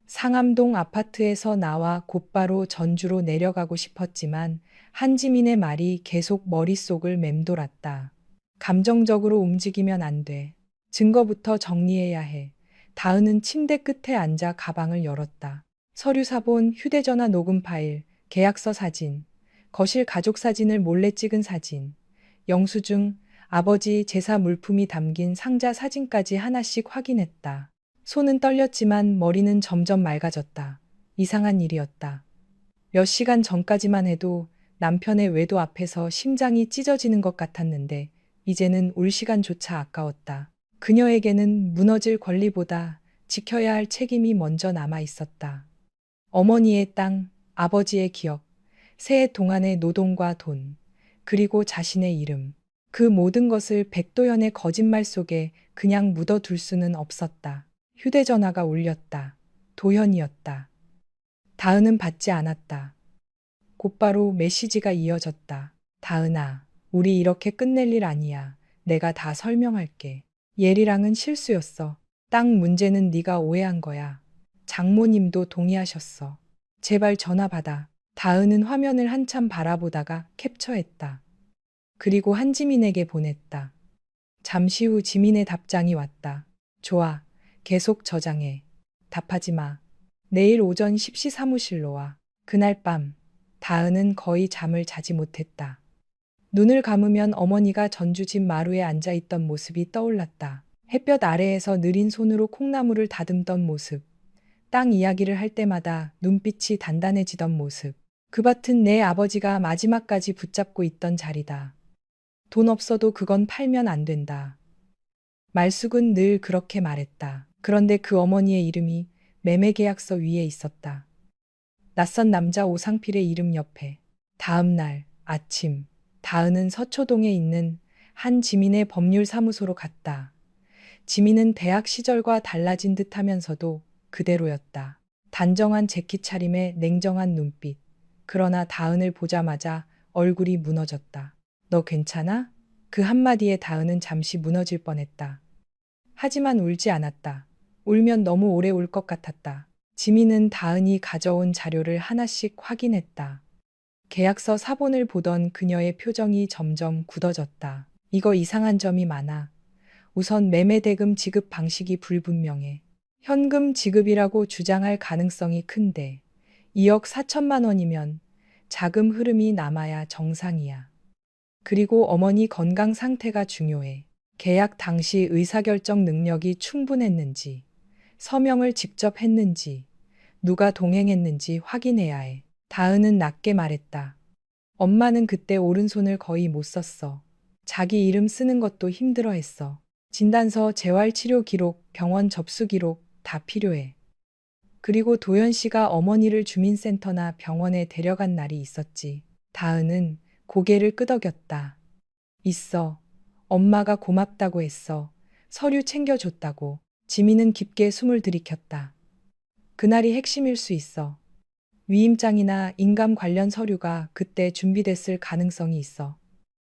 상암동 아파트에서 나와 곧바로 전주로 내려가고 싶었지만 한지민의 말이 계속 머릿속을 맴돌았다. 감정적으로 움직이면 안 돼. 증거부터 정리해야 해. 다은은 침대 끝에 앉아 가방을 열었다. 서류 사본, 휴대전화 녹음 파일, 계약서 사진, 거실 가족 사진을 몰래 찍은 사진, 영수증, 아버지 제사 물품이 담긴 상자 사진까지 하나씩 확인했다. 손은 떨렸지만 머리는 점점 맑아졌다. 이상한 일이었다. 몇 시간 전까지만 해도 남편의 외도 앞에서 심장이 찢어지는 것 같았는데 이제는 울 시간조차 아까웠다. 그녀에게는 무너질 권리보다 지켜야 할 책임이 먼저 남아 있었다. 어머니의 땅, 아버지의 기억, 새해 동안의 노동과 돈, 그리고 자신의 이름. 그 모든 것을 백도연의 거짓말 속에 그냥 묻어둘 수는 없었다. 휴대전화가 울렸다. 도현이었다. 다은은 받지 않았다. 곧바로 메시지가 이어졌다. 다은아, 우리 이렇게 끝낼 일 아니야. 내가 다 설명할게. 예리랑은 실수였어. 땅 문제는 네가 오해한 거야. 장모님도 동의하셨어. 제발 전화 받아. 다은은 화면을 한참 바라보다가 캡처했다. 그리고 한지민에게 보냈다. 잠시 후 지민의 답장이 왔다. 좋아. 계속 저장해. 답하지 마. 내일 오전 10시 사무실로 와. 그날 밤 다은은 거의 잠을 자지 못했다. 눈을 감으면 어머니가 전주집 마루에 앉아있던 모습이 떠올랐다. 햇볕 아래에서 느린 손으로 콩나물을 다듬던 모습. 땅 이야기를 할 때마다 눈빛이 단단해지던 모습. 그 밭은 내 아버지가 마지막까지 붙잡고 있던 자리다. 돈 없어도 그건 팔면 안 된다. 말숙은 늘 그렇게 말했다. 그런데 그 어머니의 이름이 매매계약서 위에 있었다. 낯선 남자 오상필의 이름 옆에. 다음 날 아침 다은은 서초동에 있는 한 지민의 법률사무소로 갔다. 지민은 대학 시절과 달라진 듯 하면서도 그대로였다. 단정한 재킷 차림에 냉정한 눈빛. 그러나 다은을 보자마자 얼굴이 무너졌다. 너 괜찮아? 그 한마디에 다은은 잠시 무너질 뻔했다. 하지만 울지 않았다. 울면 너무 오래 울 것 같았다. 지민은 다은이 가져온 자료를 하나씩 확인했다. 계약서 사본을 보던 그녀의 표정이 점점 굳어졌다. 이거 이상한 점이 많아. 우선 매매대금 지급 방식이 불분명해. 현금 지급이라고 주장할 가능성이 큰데 2억 4천만 원이면 자금 흐름이 남아야 정상이야. 그리고 어머니 건강 상태가 중요해. 계약 당시 의사결정 능력이 충분했는지, 서명을 직접 했는지, 누가 동행했는지 확인해야 해. 다은은 낮게 말했다. 엄마는 그때 오른손을 거의 못 썼어. 자기 이름 쓰는 것도 힘들어했어. 진단서, 재활치료 기록, 병원 접수 기록, 다 필요해. 그리고 도현 씨가 어머니를 주민센터나 병원에 데려간 날이 있었지. 다은은 고개를 끄덕였다. 있어. 엄마가 고맙다고 했어. 서류 챙겨줬다고. 지민은 깊게 숨을 들이켰다. 그날이 핵심일 수 있어. 위임장이나 인감 관련 서류가 그때 준비됐을 가능성이 있어.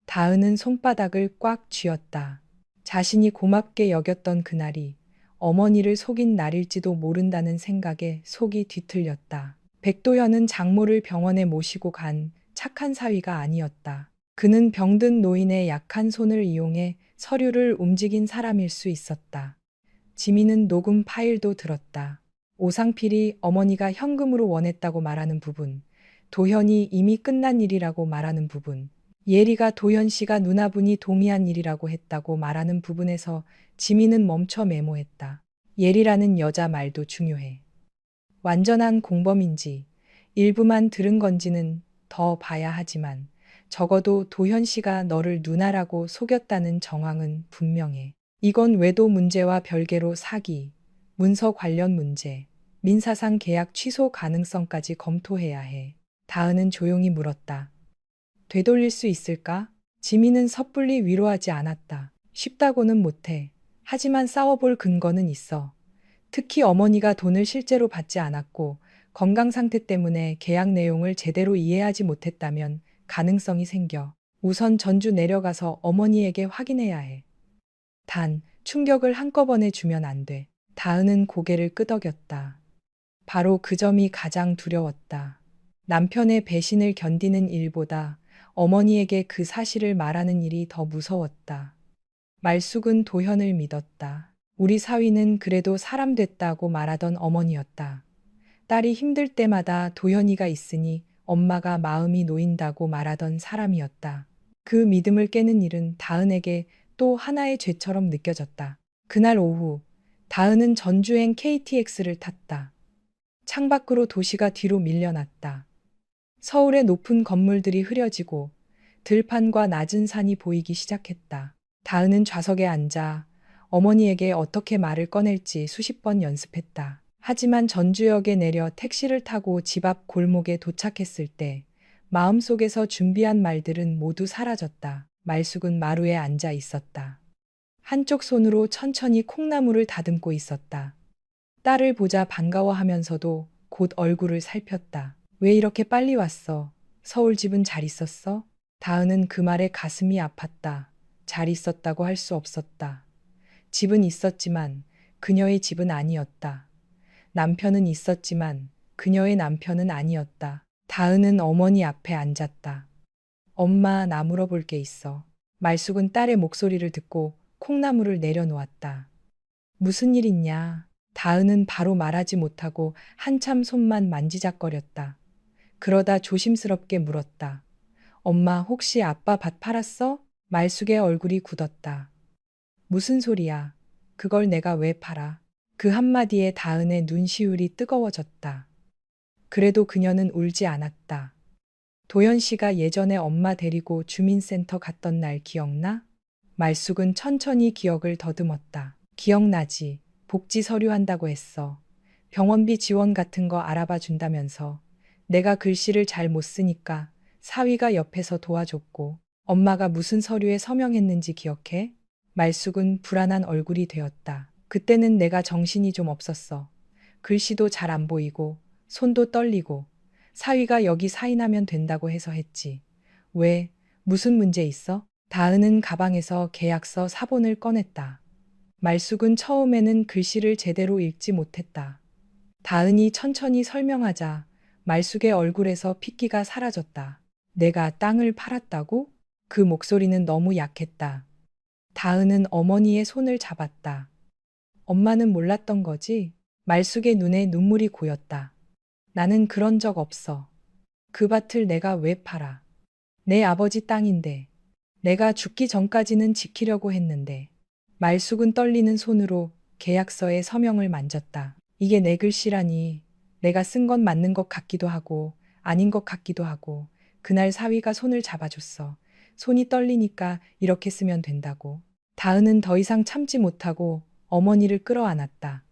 다은은 손바닥을 꽉 쥐었다. 자신이 고맙게 여겼던 그날이 어머니를 속인 날일지도 모른다는 생각에 속이 뒤틀렸다. 백도현은 장모를 병원에 모시고 간 착한 사위가 아니었다. 그는 병든 노인의 약한 손을 이용해 서류를 움직인 사람일 수 있었다. 지민은 녹음 파일도 들었다. 오상필이 어머니가 현금으로 원했다고 말하는 부분, 도현이 이미 끝난 일이라고 말하는 부분, 예리가 도현 씨가 누나분이 동의한 일이라고 했다고 말하는 부분에서 지민은 멈춰 메모했다. 예리라는 여자 말도 중요해. 완전한 공범인지 일부만 들은 건지는 더 봐야 하지만 적어도 도현 씨가 너를 누나라고 속였다는 정황은 분명해. 이건 외도 문제와 별개로 사기, 문서 관련 문제, 민사상 계약 취소 가능성까지 검토해야 해. 다은은 조용히 물었다. 되돌릴 수 있을까? 지민은 섣불리 위로하지 않았다. 쉽다고는 못해. 하지만 싸워볼 근거는 있어. 특히 어머니가 돈을 실제로 받지 않았고 건강 상태 때문에 계약 내용을 제대로 이해하지 못했다면 가능성이 생겨. 우선 전주 내려가서 어머니에게 확인해야 해. 단, 충격을 한꺼번에 주면 안 돼. 다은은 고개를 끄덕였다. 바로 그 점이 가장 두려웠다. 남편의 배신을 견디는 일보다 어머니에게 그 사실을 말하는 일이 더 무서웠다. 말숙은 도현을 믿었다. 우리 사위는 그래도 사람 됐다고 말하던 어머니였다. 딸이 힘들 때마다 도현이가 있으니 엄마가 마음이 놓인다고 말하던 사람이었다. 그 믿음을 깨는 일은 다은에게 또 하나의 죄처럼 느껴졌다. 그날 오후, 다은은 전주행 KTX를 탔다. 창밖으로 도시가 뒤로 밀려났다. 서울의 높은 건물들이 흐려지고 들판과 낮은 산이 보이기 시작했다. 다은은 좌석에 앉아 어머니에게 어떻게 말을 꺼낼지 수십 번 연습했다. 하지만 전주역에 내려 택시를 타고 집 앞 골목에 도착했을 때 마음속에서 준비한 말들은 모두 사라졌다. 말숙은 마루에 앉아 있었다. 한쪽 손으로 천천히 콩나물을 다듬고 있었다. 딸을 보자 반가워하면서도 곧 얼굴을 살폈다. 왜 이렇게 빨리 왔어? 서울 집은 잘 있었어? 다은은 그 말에 가슴이 아팠다. 잘 있었다고 할 수 없었다. 집은 있었지만 그녀의 집은 아니었다. 남편은 있었지만 그녀의 남편은 아니었다. 다은은 어머니 앞에 앉았다. 엄마, 나 물어볼 게 있어. 말숙은 딸의 목소리를 듣고 콩나물을 내려놓았다. 무슨 일 있냐? 다은은 바로 말하지 못하고 한참 손만 만지작거렸다. 그러다 조심스럽게 물었다. 엄마, 혹시 아빠 밭 팔았어? 말숙의 얼굴이 굳었다. 무슨 소리야? 그걸 내가 왜 팔아? 그 한마디에 다은의 눈시울이 뜨거워졌다. 그래도 그녀는 울지 않았다. 도연 씨가 예전에 엄마 데리고 주민센터 갔던 날 기억나? 말숙은 천천히 기억을 더듬었다. 기억나지. 복지 서류 한다고 했어. 병원비 지원 같은 거 알아봐 준다면서. 내가 글씨를 잘 못 쓰니까 사위가 옆에서 도와줬고 엄마가 무슨 서류에 서명했는지 기억해? 말숙은 불안한 얼굴이 되었다. 그때는 내가 정신이 좀 없었어. 글씨도 잘 안 보이고 손도 떨리고 사위가 여기 사인하면 된다고 해서 했지. 왜? 무슨 문제 있어? 다은은 가방에서 계약서 사본을 꺼냈다. 말숙은 처음에는 글씨를 제대로 읽지 못했다. 다은이 천천히 설명하자 말숙의 얼굴에서 핏기가 사라졌다. 내가 땅을 팔았다고? 그 목소리는 너무 약했다. 다은은 어머니의 손을 잡았다. 엄마는 몰랐던 거지? 말숙의 눈에 눈물이 고였다. 나는 그런 적 없어. 그 밭을 내가 왜 팔아? 내 아버지 땅인데. 내가 죽기 전까지는 지키려고 했는데. 말숙은 떨리는 손으로 계약서에 서명을 만졌다. 이게 내 글씨라니. 내가 쓴 건 맞는 것 같기도 하고 아닌 것 같기도 하고 그날 사위가 손을 잡아줬어. 손이 떨리니까 이렇게 쓰면 된다고. 다은은 더 이상 참지 못하고 어머니를 끌어안았다.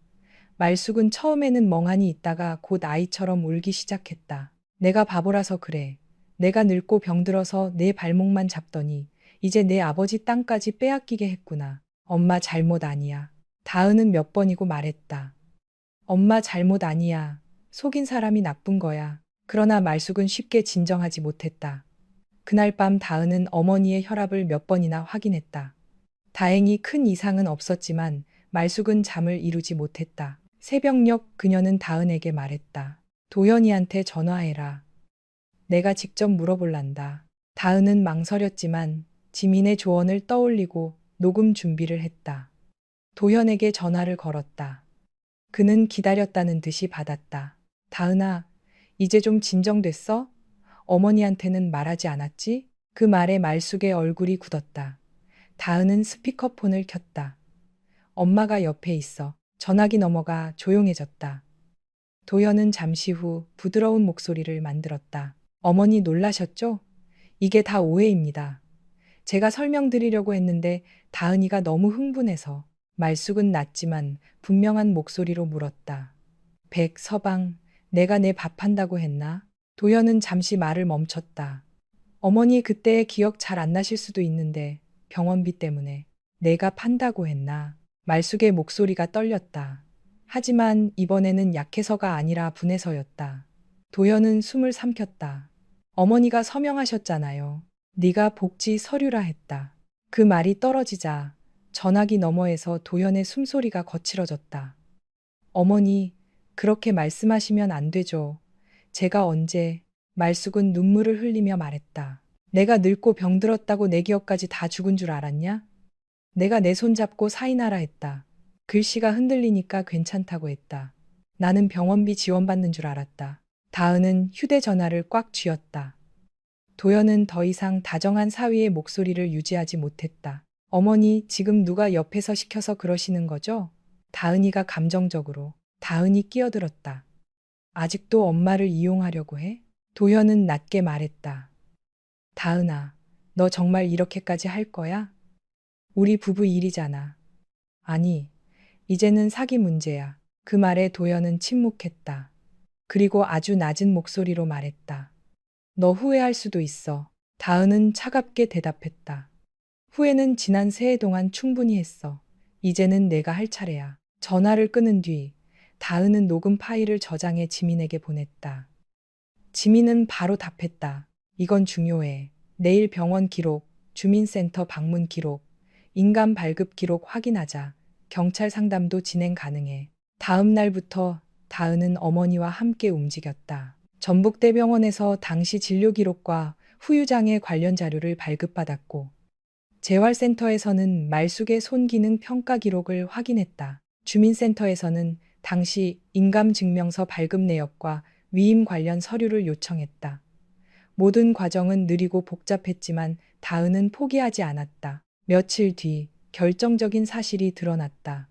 말숙은 처음에는 멍하니 있다가 곧 아이처럼 울기 시작했다. 내가 바보라서 그래. 내가 늙고 병들어서 내 발목만 잡더니 이제 내 아버지 땅까지 빼앗기게 했구나. 엄마 잘못 아니야. 다은은 몇 번이고 말했다. 엄마 잘못 아니야. 속인 사람이 나쁜 거야. 그러나 말숙은 쉽게 진정하지 못했다. 그날 밤 다은은 어머니의 혈압을 몇 번이나 확인했다. 다행히 큰 이상은 없었지만 말숙은 잠을 이루지 못했다. 새벽녘 그녀는 다은에게 말했다. 도현이한테 전화해라. 내가 직접 물어볼란다. 다은은 망설였지만 지민의 조언을 떠올리고 녹음 준비를 했다. 도현에게 전화를 걸었다. 그는 기다렸다는 듯이 받았다. 다은아, 이제 좀 진정됐어? 어머니한테는 말하지 않았지? 그 말에 말숙의 얼굴이 굳었다. 다은은 스피커폰을 켰다. 엄마가 옆에 있어. 전화기 넘어가 조용해졌다. 도현은 잠시 후 부드러운 목소리를 만들었다. 어머니 놀라셨죠? 이게 다 오해입니다. 제가 설명드리려고 했는데 다은이가 너무 흥분해서. 말숙은 낮지만 분명한 목소리로 물었다. 서방, 내가 내 밥 한다고 했나? 도현은 잠시 말을 멈췄다. 어머니 그때의 기억 잘 안 나실 수도 있는데 병원비 때문에 내가 판다고 했나? 말숙의 목소리가 떨렸다. 하지만 이번에는 약해서가 아니라 분해서였다. 도현은 숨을 삼켰다. 어머니가 서명하셨잖아요. 네가 복지 서류라 했다. 그 말이 떨어지자 전화기 너머에서 도현의 숨소리가 거칠어졌다. 어머니, 그렇게 말씀하시면 안 되죠. 제가 언제, 말숙은 눈물을 흘리며 말했다. 내가 늙고 병들었다고 내 기억까지 다 죽은 줄 알았냐? 내가 내 손 잡고 사인하라 했다. 글씨가 흔들리니까 괜찮다고 했다. 나는 병원비 지원받는 줄 알았다. 다은은 휴대전화를 꽉 쥐었다. 도연은 더 이상 다정한 사위의 목소리를 유지하지 못했다. 어머니, 지금 누가 옆에서 시켜서 그러시는 거죠? 다은이가 감정적으로. 다은이 끼어들었다. 아직도 엄마를 이용하려고 해? 도현은 낮게 말했다. 다은아, 너 정말 이렇게까지 할 거야? 우리 부부 일이잖아. 아니, 이제는 사기 문제야. 그 말에 도현은 침묵했다. 그리고 아주 낮은 목소리로 말했다. 너 후회할 수도 있어. 다은은 차갑게 대답했다. 후회는 지난 새해 동안 충분히 했어. 이제는 내가 할 차례야. 전화를 끊은 뒤 다은은 녹음 파일을 저장해 지민에게 보냈다. 지민은 바로 답했다. 이건 중요해. 내일 병원 기록, 주민센터 방문 기록, 인감 발급 기록 확인하자. 경찰 상담도 진행 가능해. 다음 날부터 다은은 어머니와 함께 움직였다. 전북대병원에서 당시 진료 기록과 후유장애 관련 자료를 발급받았고, 재활센터에서는 말숙의 손기능 평가 기록을 확인했다. 주민센터에서는 당시 인감증명서 발급 내역과 위임 관련 서류를 요청했다. 모든 과정은 느리고 복잡했지만 다은은 포기하지 않았다. 며칠 뒤 결정적인 사실이 드러났다.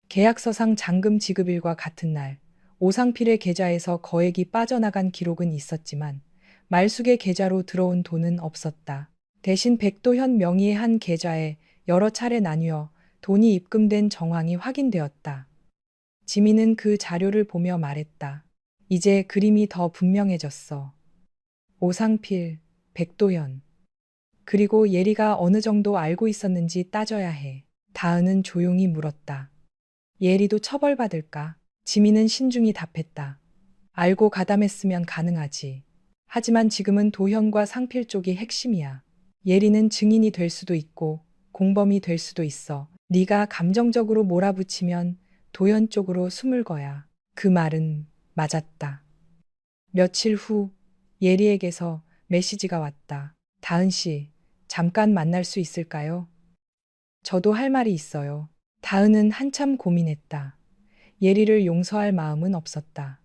계약서상 잔금 지급일과 같은 날 오상필의 계좌에서 거액이 빠져나간 기록은 있었지만 말숙의 계좌로 들어온 돈은 없었다. 대신 백도현 명의의 한 계좌에 여러 차례 나뉘어 돈이 입금된 정황이 확인되었다. 지민은 그 자료를 보며 말했다. 이제 그림이 더 분명해졌어. 오상필, 백도현. 그리고 예리가 어느 정도 알고 있었는지 따져야 해. 다은은 조용히 물었다. 예리도 처벌받을까? 지민은 신중히 답했다. 알고 가담했으면 가능하지. 하지만 지금은 도현과 상필 쪽이 핵심이야. 예리는 증인이 될 수도 있고 공범이 될 수도 있어. 네가 감정적으로 몰아붙이면 도현 쪽으로 숨을 거야. 그 말은 맞았다. 며칠 후 예리에게서 메시지가 왔다. 다은 씨, 잠깐 만날 수 있을까요? 저도 할 말이 있어요. 다은은 한참 고민했다. 예리를 용서할 마음은 없었다.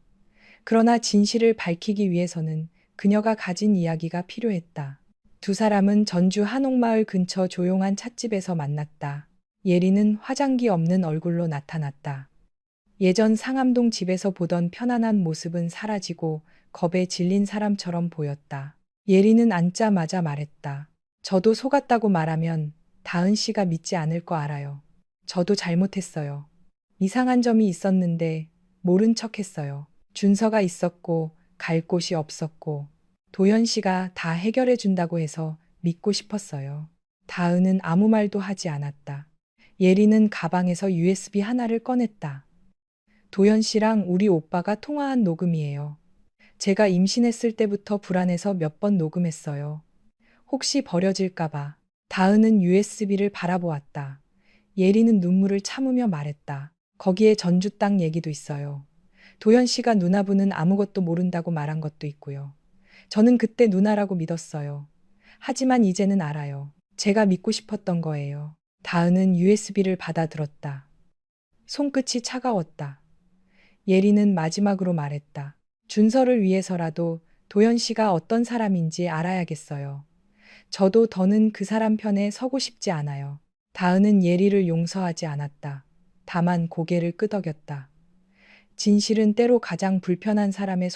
그러나 진실을 밝히기 위해서는 그녀가 가진 이야기가 필요했다. 두 사람은 전주 한옥마을 근처 조용한 찻집에서 만났다. 예리는 화장기 없는 얼굴로 나타났다. 예전 상암동 집에서 보던 편안한 모습은 사라지고 겁에 질린 사람처럼 보였다. 예리는 앉자마자 말했다. 저도 속았다고 말하면 다은 씨가 믿지 않을 거 알아요. 저도 잘못했어요. 이상한 점이 있었는데 모른 척 했어요. 준서가 있었고 갈 곳이 없었고 도현 씨가 다 해결해 준다고 해서 믿고 싶었어요. 다은은 아무 말도 하지 않았다. 예리는 가방에서 USB 하나를 꺼냈다. 도현 씨랑 우리 오빠가 통화한 녹음이에요. 제가 임신했을 때부터 불안해서 몇 번 녹음했어요. 혹시 버려질까봐. 다은은 USB를 바라보았다. 예리는 눈물을 참으며 말했다. 거기에 전주 땅 얘기도 있어요. 도현 씨가 누나분은 아무것도 모른다고 말한 것도 있고요. 저는 그때 누나라고 믿었어요. 하지만 이제는 알아요. 제가 믿고 싶었던 거예요. 다은은 USB를 받아들었다. 손끝이 차가웠다. 예리는 마지막으로 말했다. 준서를 위해서라도 도현 씨가 어떤 사람인지 알아야겠어요. 저도 더는 그 사람 편에 서고 싶지 않아요. 다은은 예리를 용서하지 않았다. 다만 고개를 끄덕였다. 진실은 때로 가장 불편한 사람의